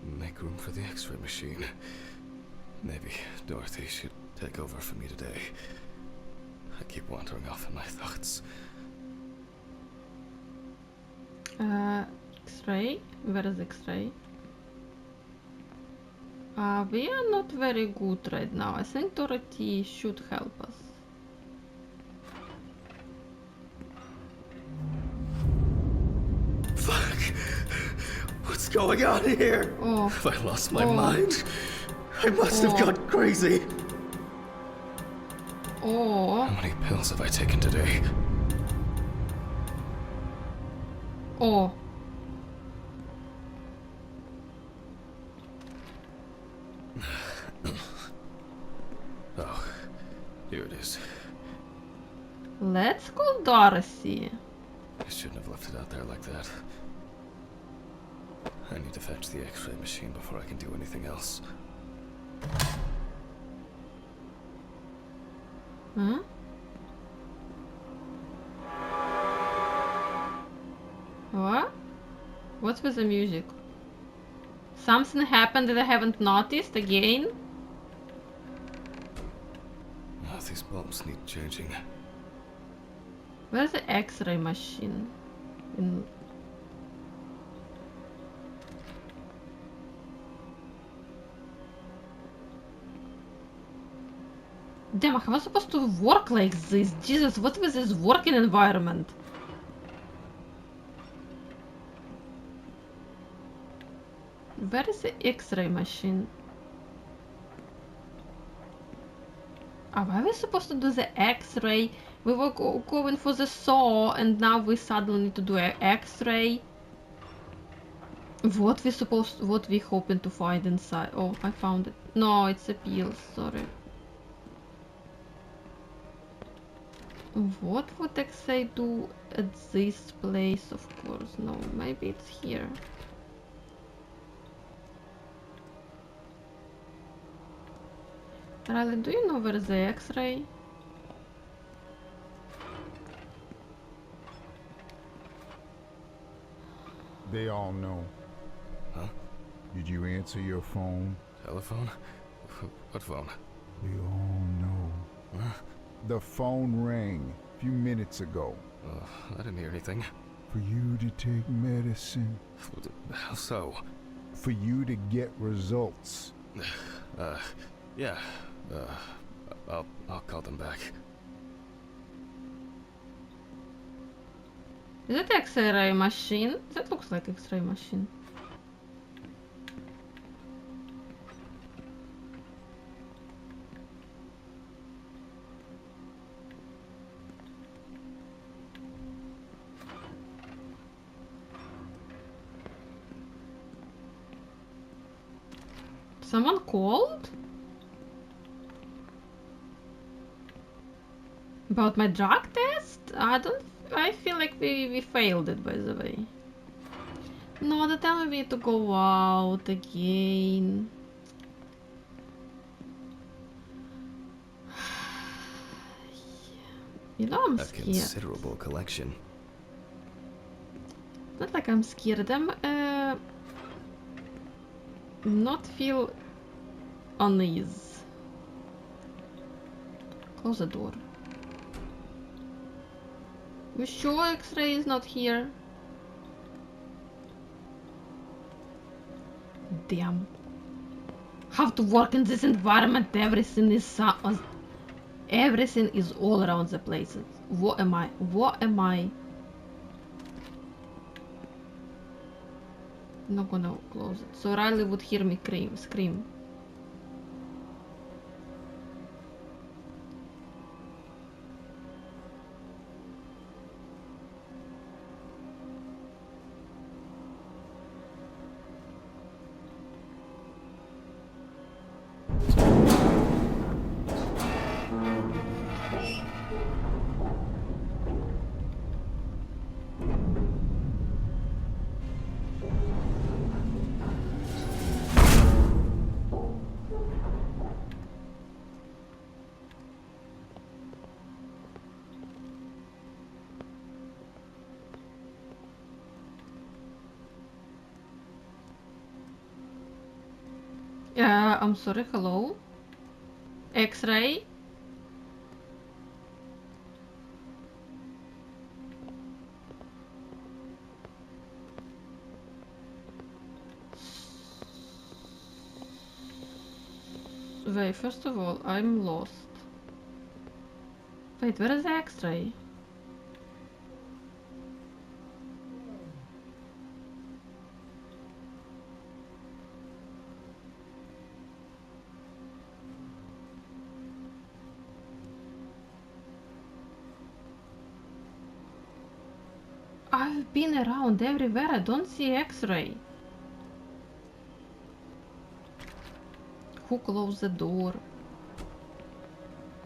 Make room for the X-ray machine. Maybe Dorothy should take over for me today. I keep wandering off in my thoughts. X-ray? Where is X-ray? We are not very good right now. I think Dorothy should help us. Fuck! What's going on here? Oh. Have I lost my Oh. mind? I must have Oh. gone crazy. Oh. How many pills have I taken today? Oh. Oh, here it is. Let's call Dorothy. I shouldn't have left it out there like that. I need to fetch the X-ray machine before I can do anything else. Huh? What? What's with the music? Something happened that I haven't noticed again? Oh, these bulbs need changing. Where's the X-ray machine? In... Damn, how am I supposed to work like this? Jesus, what was this working environment? Where is the X-ray machine? Oh, why are we supposed to do the X-ray? We were going for the saw, and now we suddenly need to do an X-ray. What we hoping to find inside? Oh, I found it. No, it's a pill. Sorry. What would X-ray do at this place? Of course, no. Maybe it's here. Riley, do you know where is the X-ray? They all know. Huh? Did you answer your phone? Telephone? What phone? They all know. Huh? The phone rang a few minutes ago. I didn't hear anything. For you to take medicine. How so? For you to get results. Yeah. I'll call them back. Is it X-ray machine? That looks like X-ray machine. Someone called? About my drug test? I feel like we failed it, by the way. No, they tell me we need to go out again. You know I'm A scared. considerable collection. Not like I'm scared. I'm not feel unease. Close the door. You sure X-ray is not here? Damn. How to work in this environment? Everything is all around the place. What am I? What am I? I'm not gonna close it. So Riley would hear me scream. I'm sorry, hello? X-ray. Wait, first of all, I'm lost. Wait, where is the X-ray? I've been around everywhere, I don't see X-ray. Who closed the door?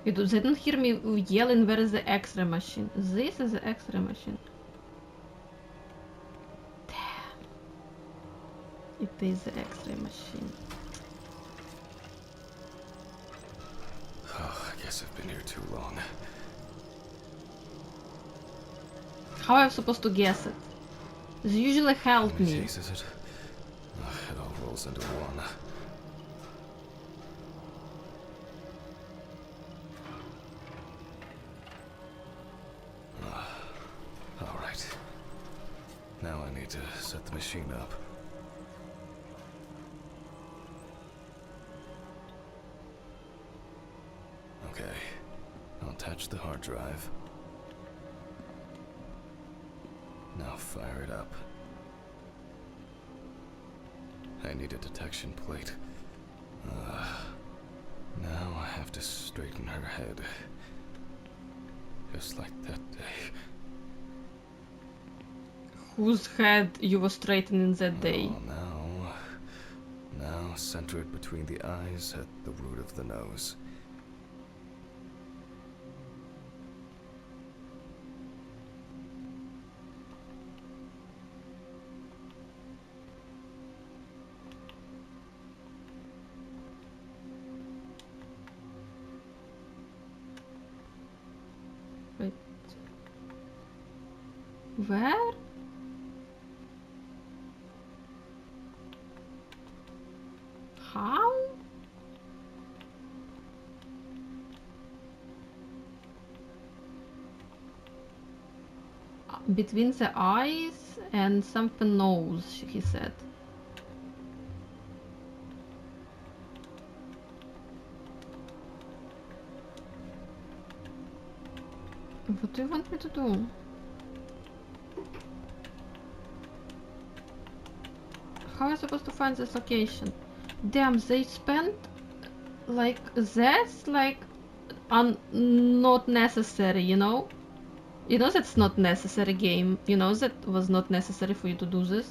They didn't hear me yelling, where is the X-ray machine? This is the X-ray machine. Damn. It is the X-ray machine. Oh, I guess I've been here too long. How am I supposed to guess it? This usually help How many me. days is it? It all rolls into one. All right. Now I need to set the machine up. Okay. I'll attach the hard drive. Now fire it up. I need a detection plate. Now I have to straighten her head. Just like that day. Whose head you were straightening that day? Oh, now center it between the eyes at the root of the nose. Wait. Where? How? Between the eyes and something nose, he said. What do you want me to do? How am I supposed to find this location? Damn, they spent like that's like not necessary, you know? You know that's not necessary game. You know that was not necessary for you to do this.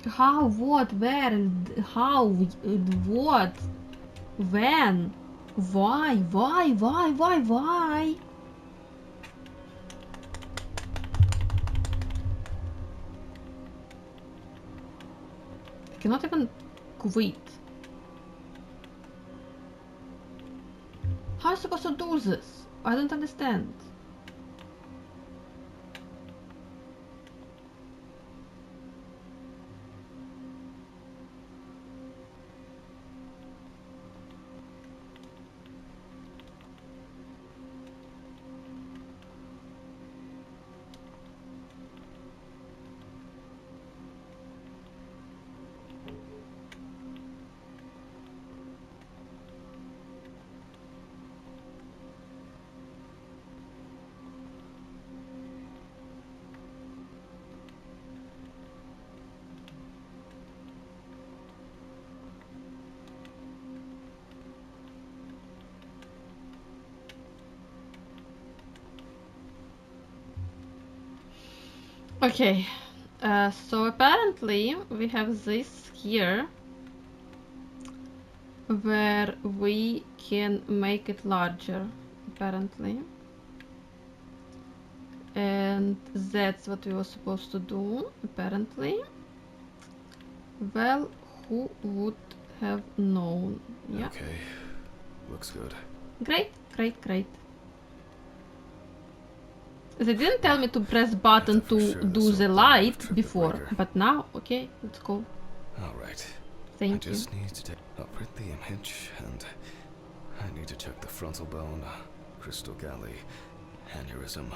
How? What? Where? How? What? When? Why? Why? I cannot even quit. How am I supposed to do this? I don't understand. Okay, so apparently we have this here where we can make it larger, apparently. And that's what we were supposed to do, apparently. Well, who would have known? Yeah. Okay. Looks good. Great. They didn't tell me to press button For to sure do this'll the be light enough trip before, breaker. but now, okay, let's go. All right. I Thank you. just need to operate the image, and I need to check the frontal bone, crystal galley, aneurysm,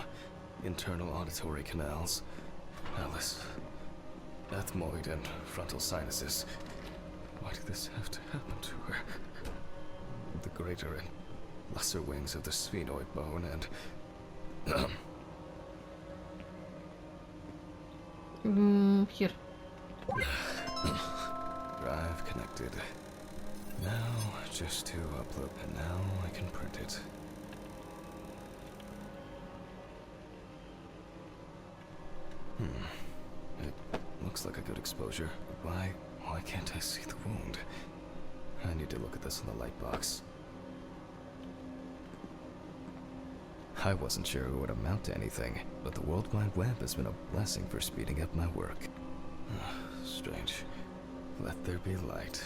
internal auditory canals, Alice, ethmoid, and frontal sinuses. Why did this have to happen to her? The greater and lesser wings of the sphenoid bone, and Here. drive connected. Now, just to upload, and now I can print it. It looks like a good exposure. But why can't I see the wound? I need to look at this in the light box. I wasn't sure it would amount to anything, but the World Wide Web has been a blessing for speeding up my work. Strange. Let there be light.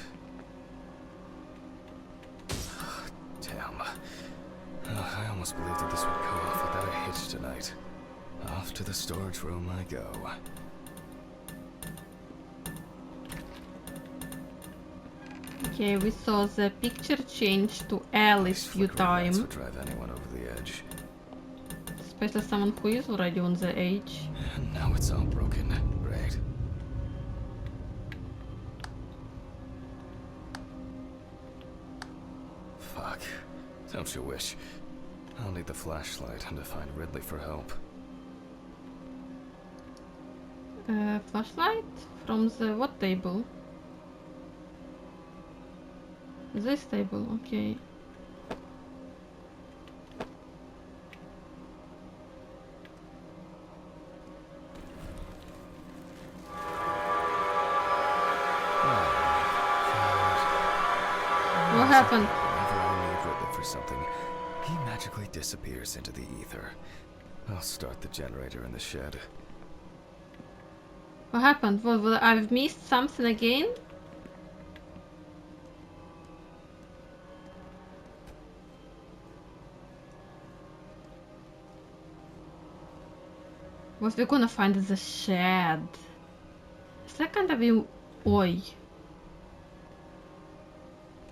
Damn. I almost believed that this would go off without a hitch tonight. Off to the storage room I go. Okay, we saw the picture change to Alice few Flickering lights times. would drive anyone over the edge. Especially someone who is already on the edge. And now it's all broken. Great. Fuck. Don't you wish? I'll need the flashlight and to find Ridley for help. Flashlight? From the what table? This table, okay. What happened? Whenever I need Ridley for something, he magically disappears into the ether. I'll start the generator in the shed. What happened? What, I've missed something again? What we're gonna find is a shed. Second of you, oi.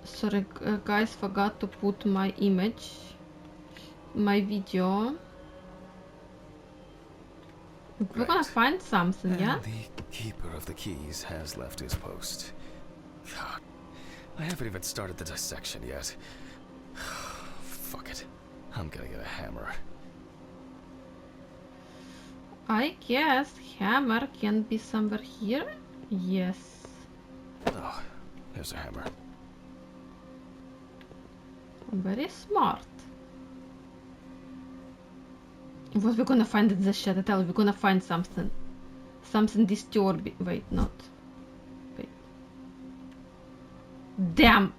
Sorry, guys, forgot to put my image, my video. We're gonna Right. find something, And yeah? the keeper of the keys has left his post. God, I haven't even started the dissection yet. Fuck it. I'm gonna get a hammer. I guess hammer can be somewhere here. Yes. Oh, there's a hammer. Very smart. What we're gonna find in the shed? I tell you, we're gonna find something. Something disturbing. Wait, not. Wait. Damn!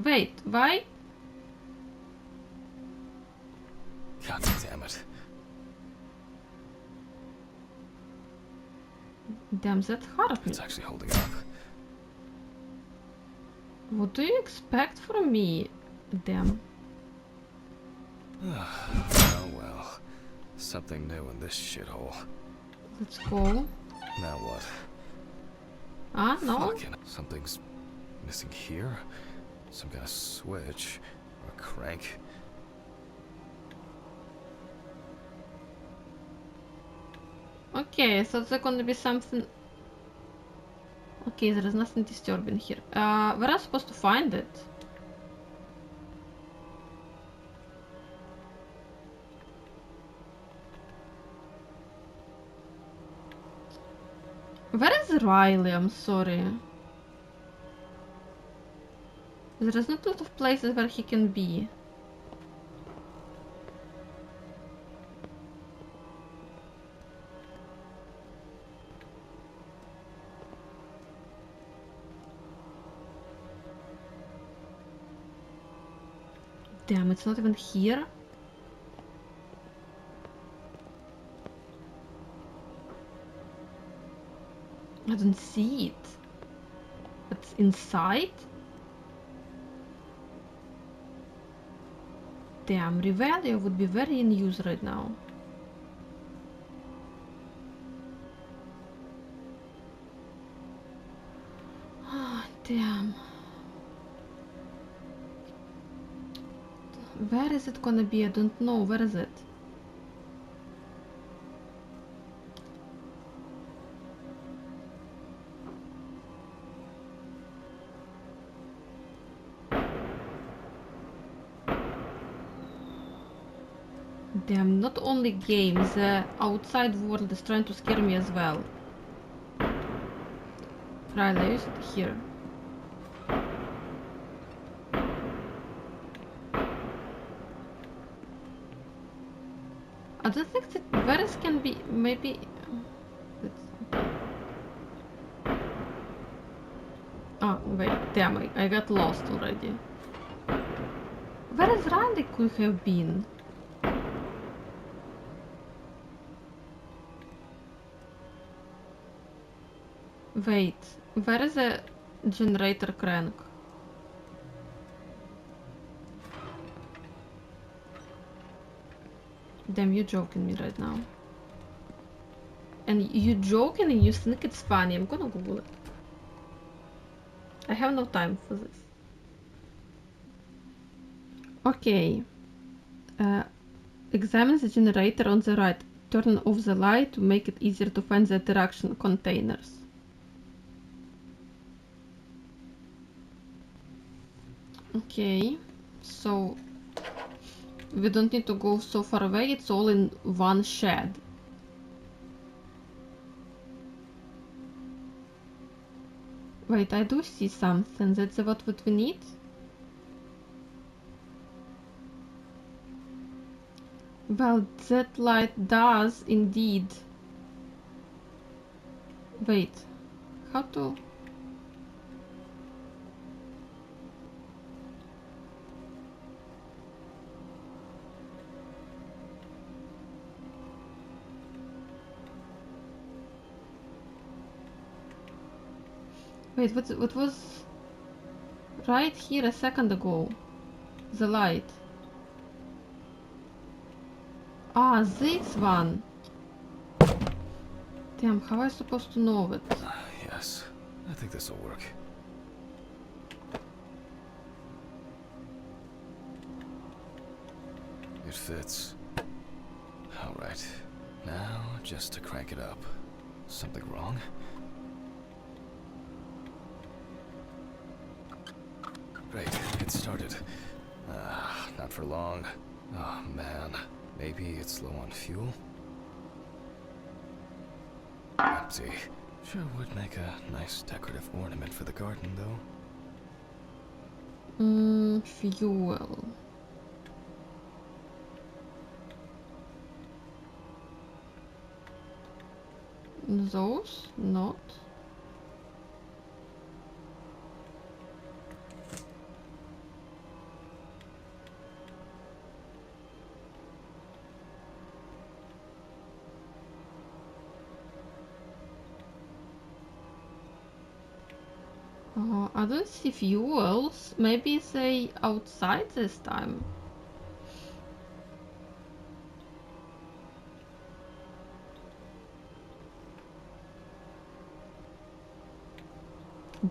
Wait, why? God damn it. Damn, that hurt me. It's actually holding up. What do you expect from me? Damn. Oh well. Something new in this shithole. Let's go. Now what? Ah, no? Fucking something's missing here? Some kind of switch or a crank. Okay, so there's gonna be something. Okay, there is nothing disturbing here. Where am I supposed to find it? Where is Riley? I'm sorry. There is not a lot of places where he can be. Damn, it's not even here. I don't see it. It's inside. Damn, Revelio would be very in use right now. Ah, damn. Where is it gonna be? I don't know. Where is it? Damn, not only games, the outside world is trying to scare me as well. Right, I used it here. I don't think that Varys can be, maybe... Oh, wait, damn, I got lost already. Where is Randy could have been? Wait, where is the generator crank? Damn, you joking me right now. And you joking and you think it's funny. I'm gonna Google it. I have no time for this. Okay. Examine the generator on the right. Turn off the light to make it easier to find the interaction containers. Okay, so we don't need to go so far away, it's all in one shed. Wait, I do see something, that's what we need? Well, that light does indeed. Wait, how to... Wait, what was right here a second ago? The light. Ah, this one. Damn, how am I supposed to know it? Yes, I think this will work. It fits. Alright, now just to crank it up. Something wrong? Great, it started. Not for long. Oh man, maybe it's low on fuel? Empty. Sure would make a nice decorative ornament for the garden, though. Fuel. Those? Not. I don't see fuels. Maybe they outside this time.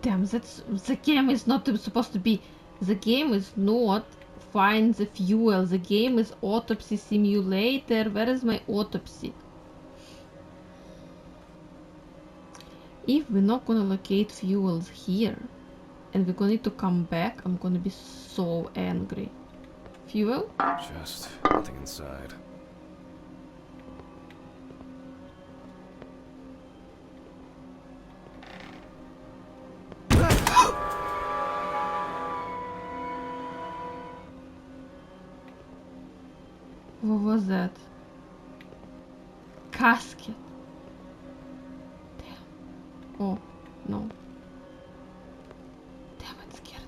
Damn, that's the game is not supposed to be. The game is not find the fuel. The game is Autopsy Simulator. Where is my autopsy? If we're not gonna locate fuels here and we're gonna need to come back, I'm gonna be so angry. Fuel? Just nothing inside. What was that? Casket. Damn. Oh, no. Damn, it scared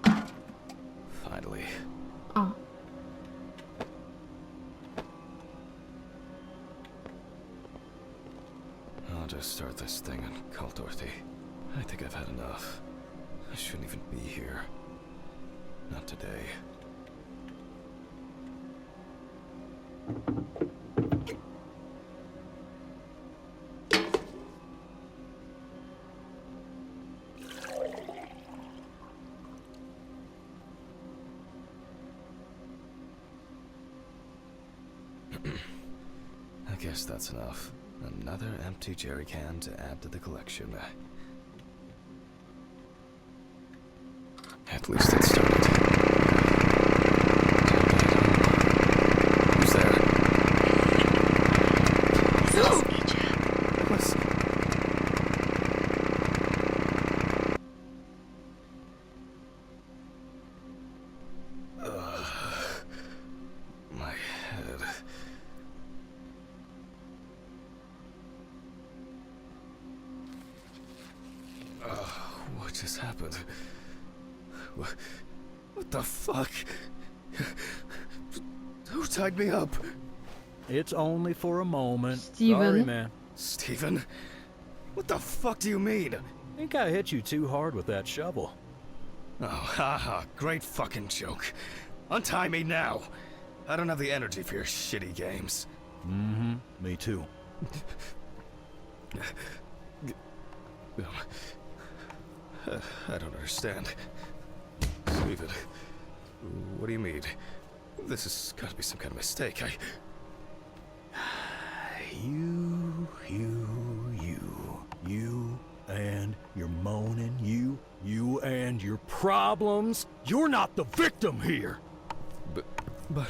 me. Finally. Ah. I'll just start this thing and call Dorothy. I think I've had enough. I shouldn't even be here. Not today. I guess that's enough. Another empty jerry can to add to the collection. At least it started. Who's there? What's... My head. What just happened? What the fuck? Who tied me up? It's only for a moment. Steven. Sorry, man. Steven? What the fuck do you mean? Think I hit you too hard with that shovel. Oh, haha, great fucking joke. Untie me now. I don't have the energy for your shitty games. Mm-hmm. Me too. I don't understand. Steven, what do you mean? This has got to be some kind of mistake. You and your moaning, you and your problems. You're not the victim here. But...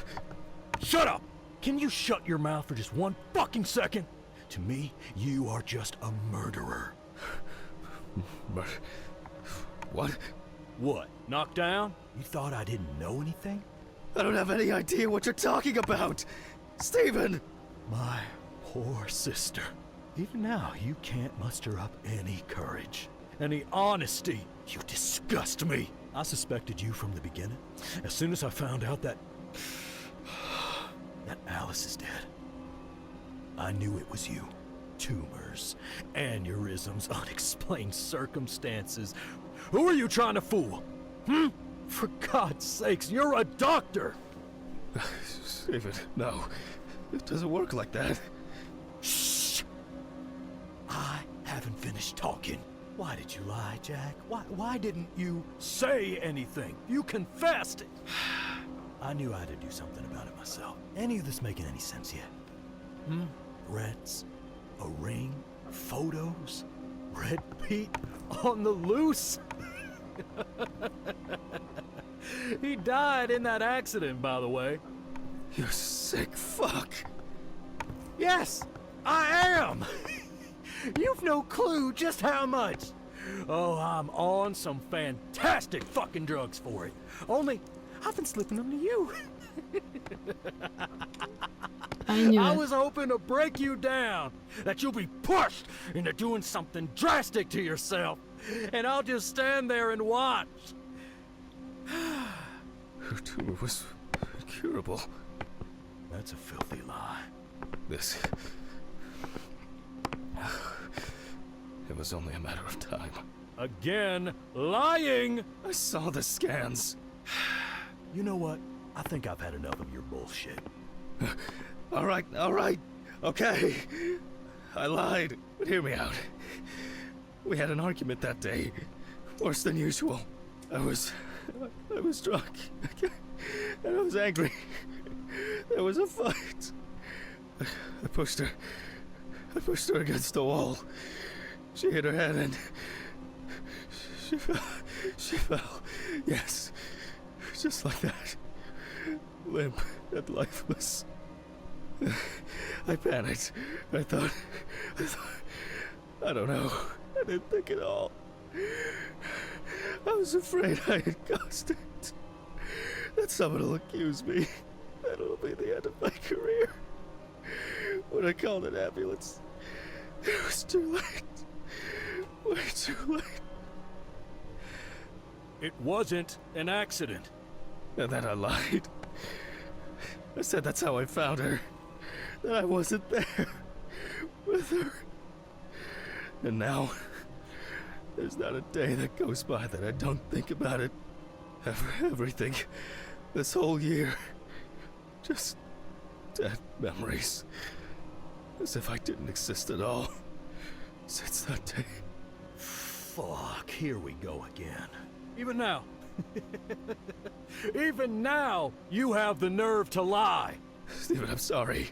Shut up! Can you shut your mouth for just one fucking second? To me, you are just a murderer. But... What? What? Knocked down? You thought I didn't know anything? I don't have any idea what you're talking about! Steven! My poor sister. Even now, you can't muster up any courage, any honesty. You disgust me. I suspected you from the beginning. As soon as I found out that Alice is dead, I knew it was you. Tumors, aneurysms, unexplained circumstances. Who are you trying to fool? For God's sakes, you're a doctor! Steven, no. It doesn't work like that. Shh! I haven't finished talking. Why did you lie, Jack? Why didn't you say anything? You confessed! I knew I had to do something about it myself. Any of this making any sense yet? Threats? A ring? Photos? Red Pete on the loose? He died in that accident, by the way. You sick fuck. Yes, I am! You've no clue just how much. Oh, I'm on some fantastic fucking drugs for it. Only, I've been slipping them to you. I knew I it. was hoping to break you down, that you'll be pushed into doing something drastic to yourself, and I'll just stand there and watch. Her tumor was incurable. That's a filthy lie. This... It was only a matter of time. Again, lying! I saw the scans. You know what? I think I've had enough of your bullshit. All right, okay. I lied, but hear me out. We had an argument that day, worse than usual. I was drunk, and I was angry. There was a fight. I pushed her against the wall. She hit her head and she fell. Yes, just like that. Limp and lifeless. I panicked. I thought, I don't know. I didn't think at all. I was afraid I had caused it. That someone will accuse me. That'll be the end of my career. When I called an ambulance, it was too late. Way too late. It wasn't an accident. And then I lied. I said that's how I found her. That I wasn't there with her. And now, there's not a day that goes by that I don't think about it. Everything. This whole year. Just dead memories. As if I didn't exist at all. Since that day. Fuck, here we go again. Even now. Even now, you have the nerve to lie. Stephen, I'm sorry.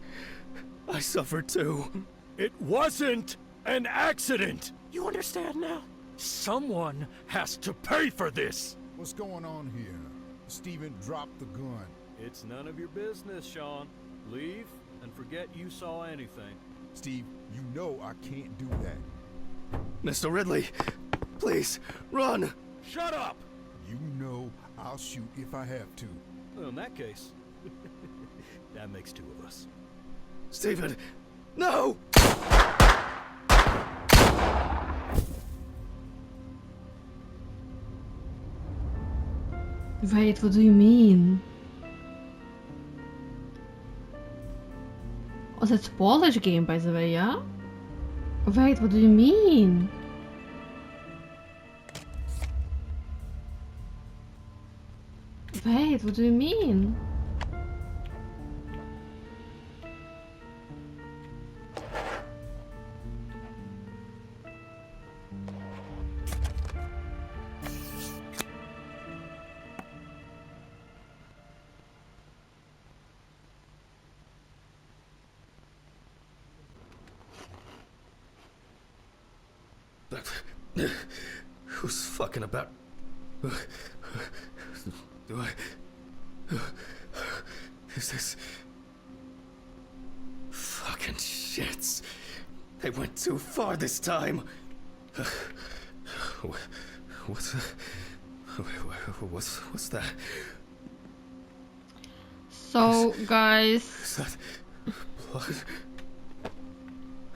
I suffered too. It wasn't an accident. You understand now? Someone has to pay for this. What's going on here? Steven dropped the gun. It's none of your business, Sean. Leave and forget you saw anything. Steve, you know I can't do that. Mr. Ridley, please, run! Shut up! You know I'll shoot if I have to. Well, in that case, that makes two of us. Stephen, no! Wait, what do you mean? Oh, that's Polish game, by the way, yeah? Wait, what do you mean? Wait, what do you mean? Who's fucking about? Do I? Is this? Fucking shits. They went too far this time. What's that? So, guys, Is that blood?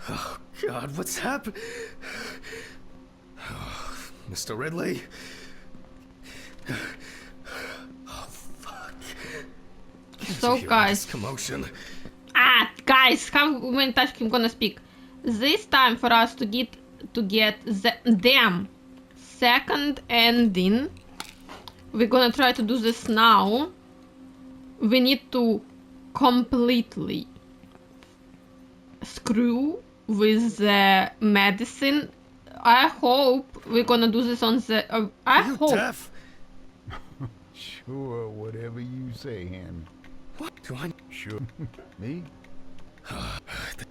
Oh God, what's happened? Oh, Mr. Ridley. Oh fuck. so Did you hear guys, this commotion. guys, how many times I'm gonna speak? This time for us to get the damn second ending, we're gonna try to do this now. We need to completely screw with the medicine. I hope we're gonna do this on the. I Are you hope. deaf? Sure, whatever you say, Henry. What do I? Sure. Me?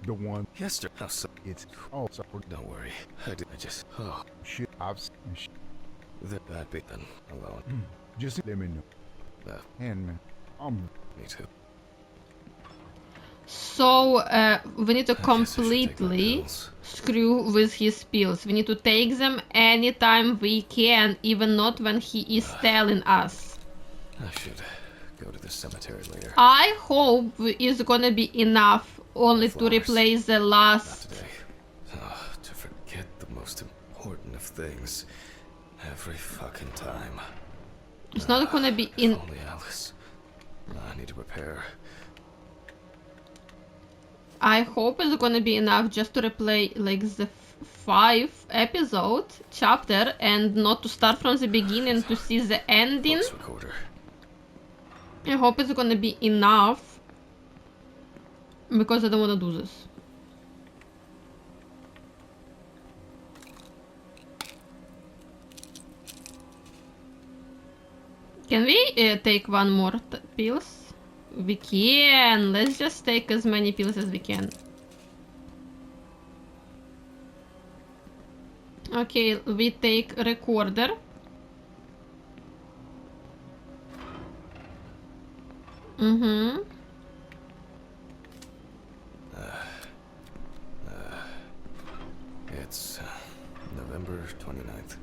The one. Yes, sir. Oh, so, It's all sorry. don't worry. I just. Oh, Shit. that bit then alone. Just let me know. Henry, Me too. So we need to I guess I should take my completely pills. screw with his pills. We need to take them anytime we can, even not when he is telling us. I should go to the cemetery later. I hope it's gonna be enough only to Flowers. replace the Not last. today. Oh, to forget the most important of things. Every fucking time. It's not gonna be If in. only Alice. I need to prepare. I hope it's gonna be enough just to replay like the 5-episode chapter and not to start from the beginning to see the ending. Voice recorder. I hope it's gonna be enough because I don't wanna do this. Can we take one more pills? We can. Let's just take as many pills as we can. Okay, we take recorder. Mm-hmm. It's November 29th,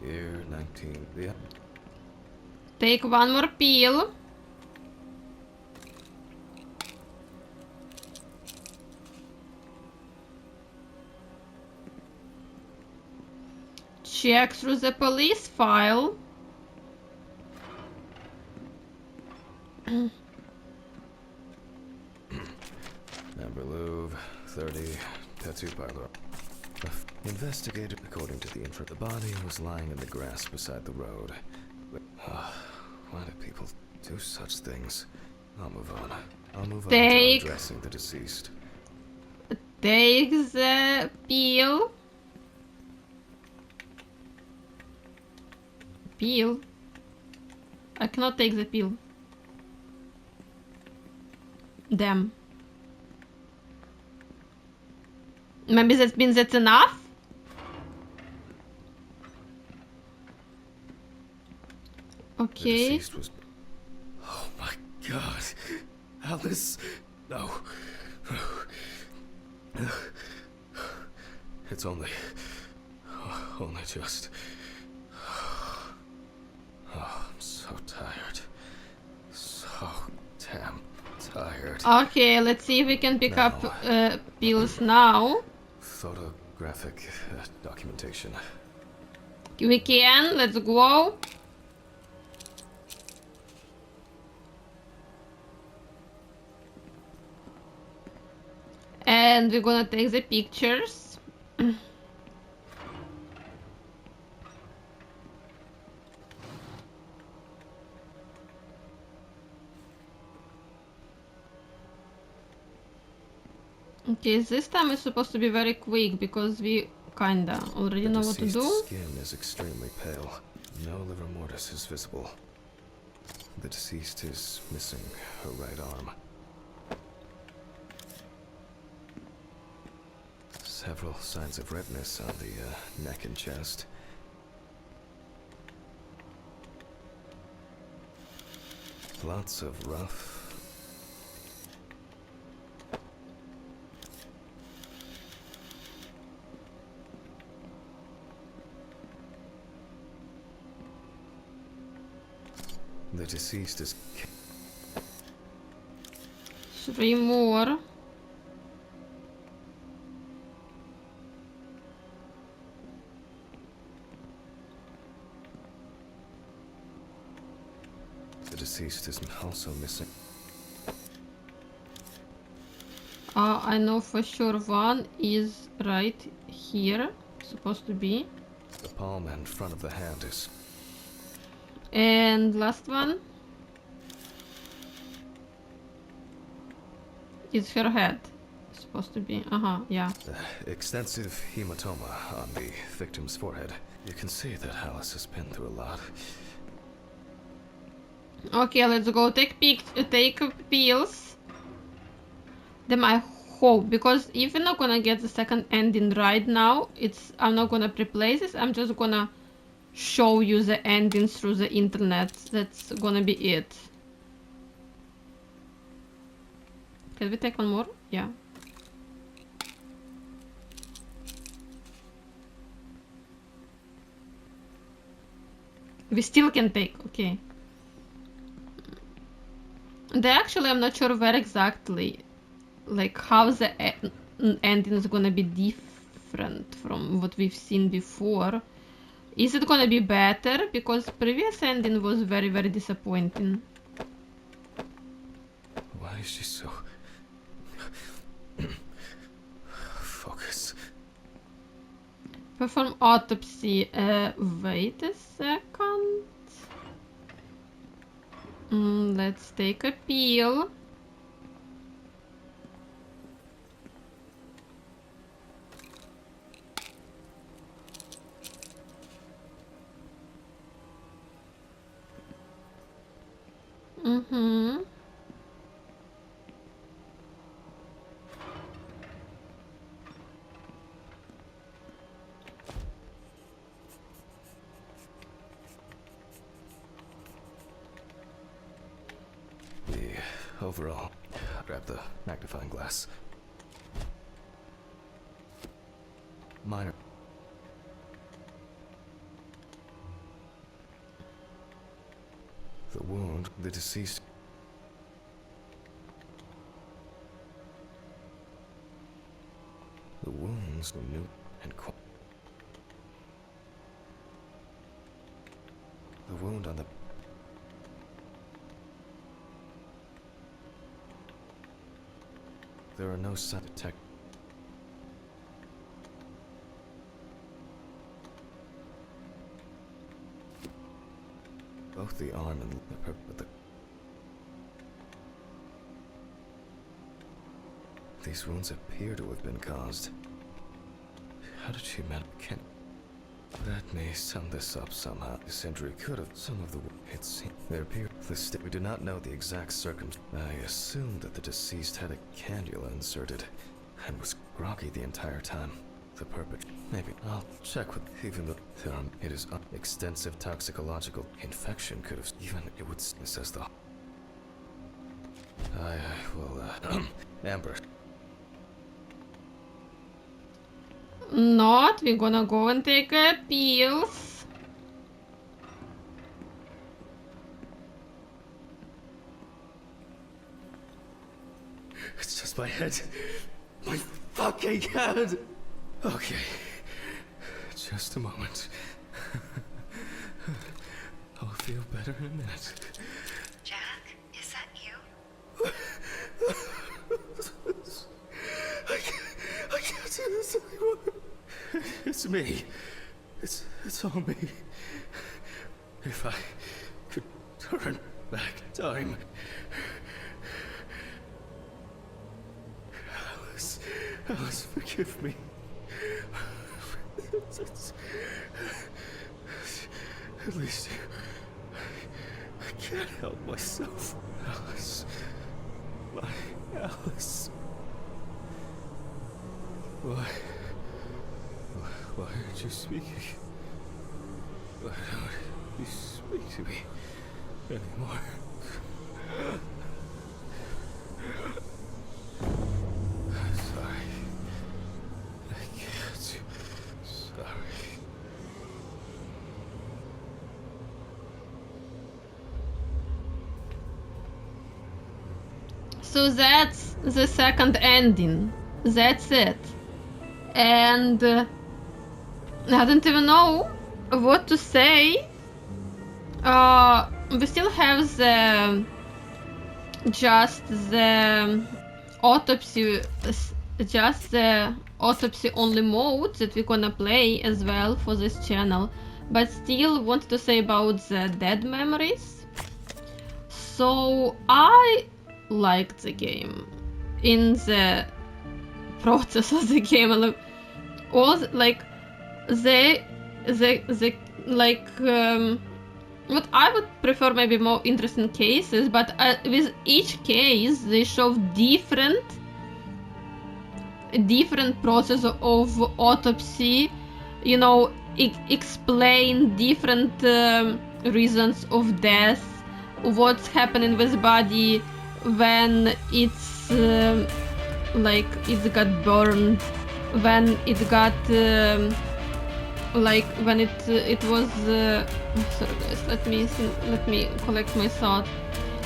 year 19. Yeah. Take one more pill. Check through the police file. Amber Louvre, 30, tattoo parlor. Investigated according to the info. The body was lying in the grass beside the road. Why do people do such things? I'll move on. I'll move on to Take- undressing the deceased. Take the pill. Pill? I cannot take the pill. Damn. Maybe that means that's enough? The Okay. deceased was... Oh my god. Alice. No. It's only just... Oh, I'm so tired. So damn tired. Okay, let's see if we can pick up pills now. Photographic documentation. We can, let's go. And we're gonna take the pictures. Okay, this time it's supposed to be very quick because we kinda already know what to The do. deceased's skin is extremely pale. No livor mortis is visible. The deceased is missing her right arm. Several signs of redness on the neck and chest. Lots of rough... The deceased is... 3 more. The deceased is also missing. I know for sure one is right here, supposed to be. The palm and front of the hand is... And last one is her head, supposed to be. Yeah. Extensive hematoma on the victim's forehead. You can see that Alice has been through a lot. Okay, let's go take pills. Then I hope, because if we're not gonna get the second ending right now, I'm not gonna replace this. I'm just gonna show you the endings through the internet. That's gonna be it. Can we take one more? Yeah. We still can take, okay. Actually, I'm not sure where exactly, like how the ending is gonna be different from what we've seen before. Is it gonna be better? Because previous ending was very, very disappointing. Why is she so... Focus. Perform autopsy. Wait a second. Let's take a pill. The overall... Grab the magnifying glass. Minor... The wound, the deceased... The wounds were new and quiet. The wound on the... There are no signs of detect... Both the arm and the... These wounds appear to have been caused. How did she manage? Let me sum this up somehow. This injury could have some of the. It seemed there appeared. We do not know the exact circumstances. I assume that the deceased had a cannula inserted and was groggy the entire time. The perpetrator. Maybe I'll check with even though it is extensive toxicological infection could have even it would says the. I will Amber. Not. We're gonna go and take pills. It's just my head. My fucking head. Okay. Just a moment. I'll feel better in a minute. Jack, is that you? I can't do this anymore. It's me. It's all me. If I could turn back time. Alice, forgive me. At least I can't help myself. Alice. My Alice. Why aren't you speaking? Why don't you speak to me anymore? I'm sorry. I can't. Sorry. So that's the second ending. That's it. And I don't even know what to say. We still have the autopsy only mode that we're gonna play as well for this channel, but still want to say about the dead memories. So I liked the game in the process of the game, all like what I would prefer maybe more interesting cases, but with each case they show different process of autopsy, you know, explain different reasons of death, what's happening with the body when it's like it got burned, when it got like when it was sorry guys, let me collect my thought.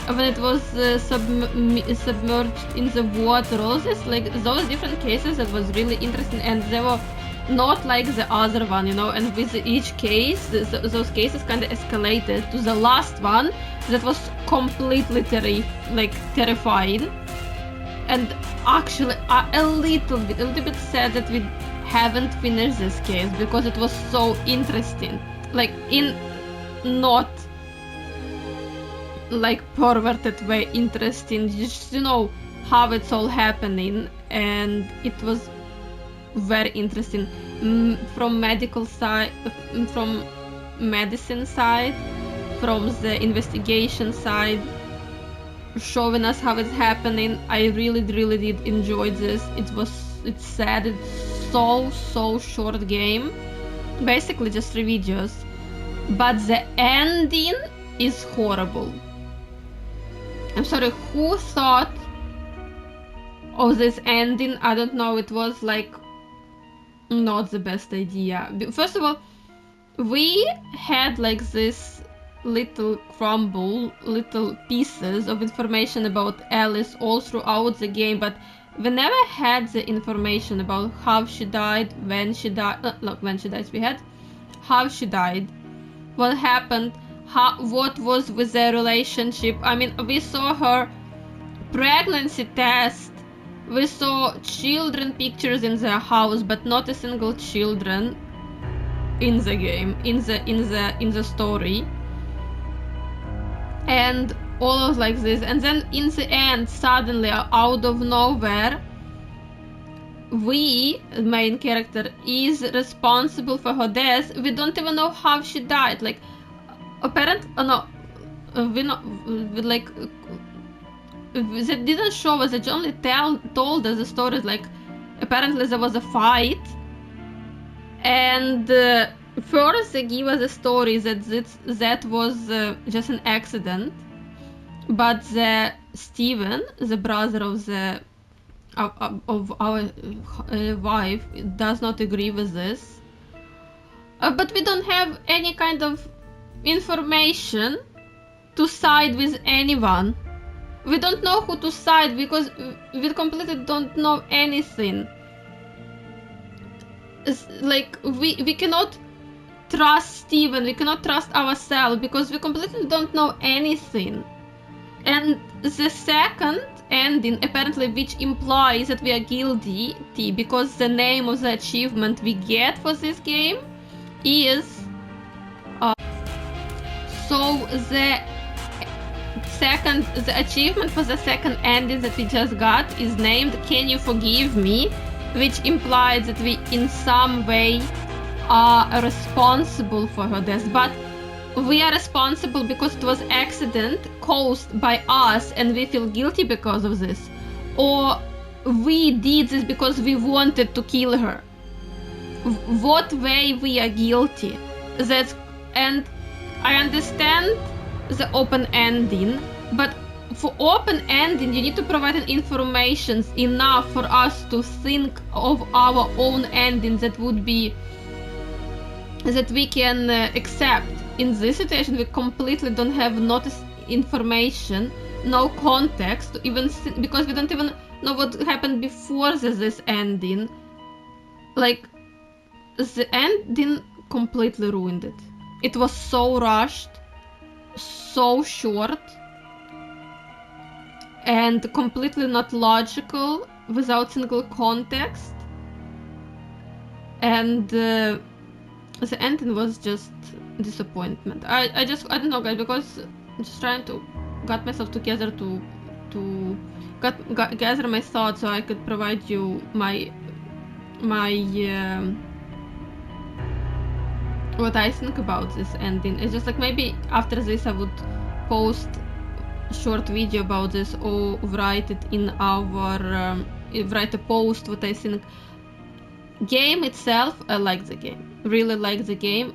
When it was submerged in the water, all this, like those different cases, that was really interesting, and they were not like the other one, you know, and with each case those cases kind of escalated to the last one that was completely terrifying. And actually a little bit sad that we haven't finished this case, because it was so interesting, like in not like perverted way interesting, just, you know, how it's all happening, and it was very interesting from medical side, from medicine side, from the investigation side, showing us how it's happening. I really did enjoy this. It's sad, it's so short game, basically just 3 videos, but the ending is horrible. I'm sorry, who thought of this ending? I don't know, it was like not the best idea. First of all, we had like this little little pieces of information about Alice all throughout the game, but we never had the information about how she died, when she died, we had how she died, what happened, what was with their relationship. I mean, we saw her pregnancy test, we saw children pictures in their house, but not a single children in the game, in the story, and all of like this. And then in the end, suddenly out of nowhere, we, main character, is responsible for her death. We don't even know how she died. Like, we they didn't show us. They only told us the stories. Like, apparently there was a fight, and first they give us a story that was just an accident, but Steven, the brother of our wife, does not agree with this. But we don't have any kind of information to side with anyone. We don't know who to side because we completely don't know anything. It's like we cannot trust Steven, we cannot trust ourselves because we completely don't know anything. And the second ending, apparently, which implies that we are guilty because the name of the achievement we get for this game is so the achievement for the second ending that we just got is named Can You Forgive Me, which implies that we in some way are responsible for her death. But we are responsible because it was accident caused by us and we feel guilty because of this, or we did this because we wanted to kill her. What way we are guilty? And I understand the open ending, but for open ending you need to provide information enough for us to think of our own ending that would be that we can accept. In this situation, we completely don't have notice information, no context, even because we don't even know what happened before this ending. Like, the ending completely ruined it. It was so rushed, so short, and completely not logical, without single context. And the ending was just disappointment. I don't know, guys, because I'm just trying to get myself together to gather my thoughts so I could provide you my what I think about this ending. It's just like maybe after this I would post a short video about this or write it in our write a post what I think. Game itself, I like the game, really like the game.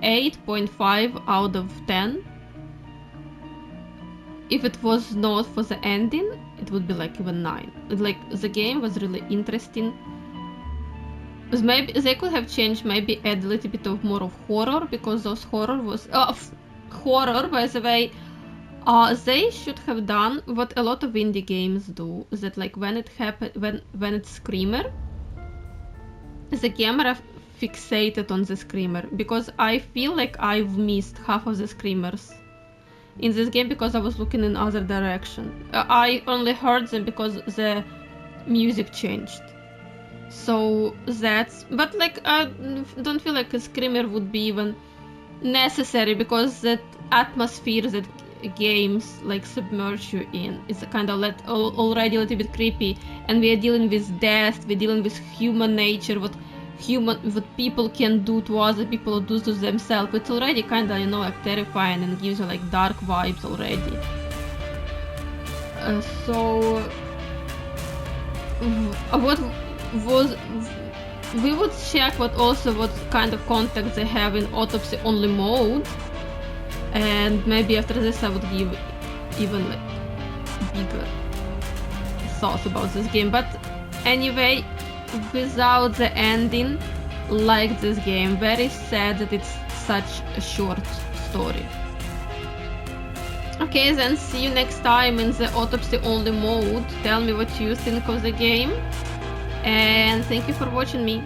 8.5 out of 10. If it was not for the ending, it would be like even 9. Like, the game was really interesting. Maybe they could have changed, maybe add a little bit of more of horror, because those horror was horror, by the way. They should have done what a lot of indie games do, that like when it happen, when it's screamer, the camera fixated on the screamer, because I feel like I've missed half of the screamers in this game because I was looking in other direction. I only heard them because the music changed. So that's, but like I don't feel like a screamer would be even necessary, because that atmosphere that games like submerge you in is kind of already a little bit creepy, and we are dealing with death, we're dealing with human nature, what people can do to other people or do to themselves. It's already kind of, you know, like terrifying and gives you like dark vibes already. So what was, we would check what kind of context they have in autopsy only mode, and maybe after this I would give even like bigger thoughts about this game. But anyway, without the ending, like this game, very sad that it's such a short story. Okay, then see you next time in the autopsy only mode. Tell me what you think of the game, and thank you for watching me.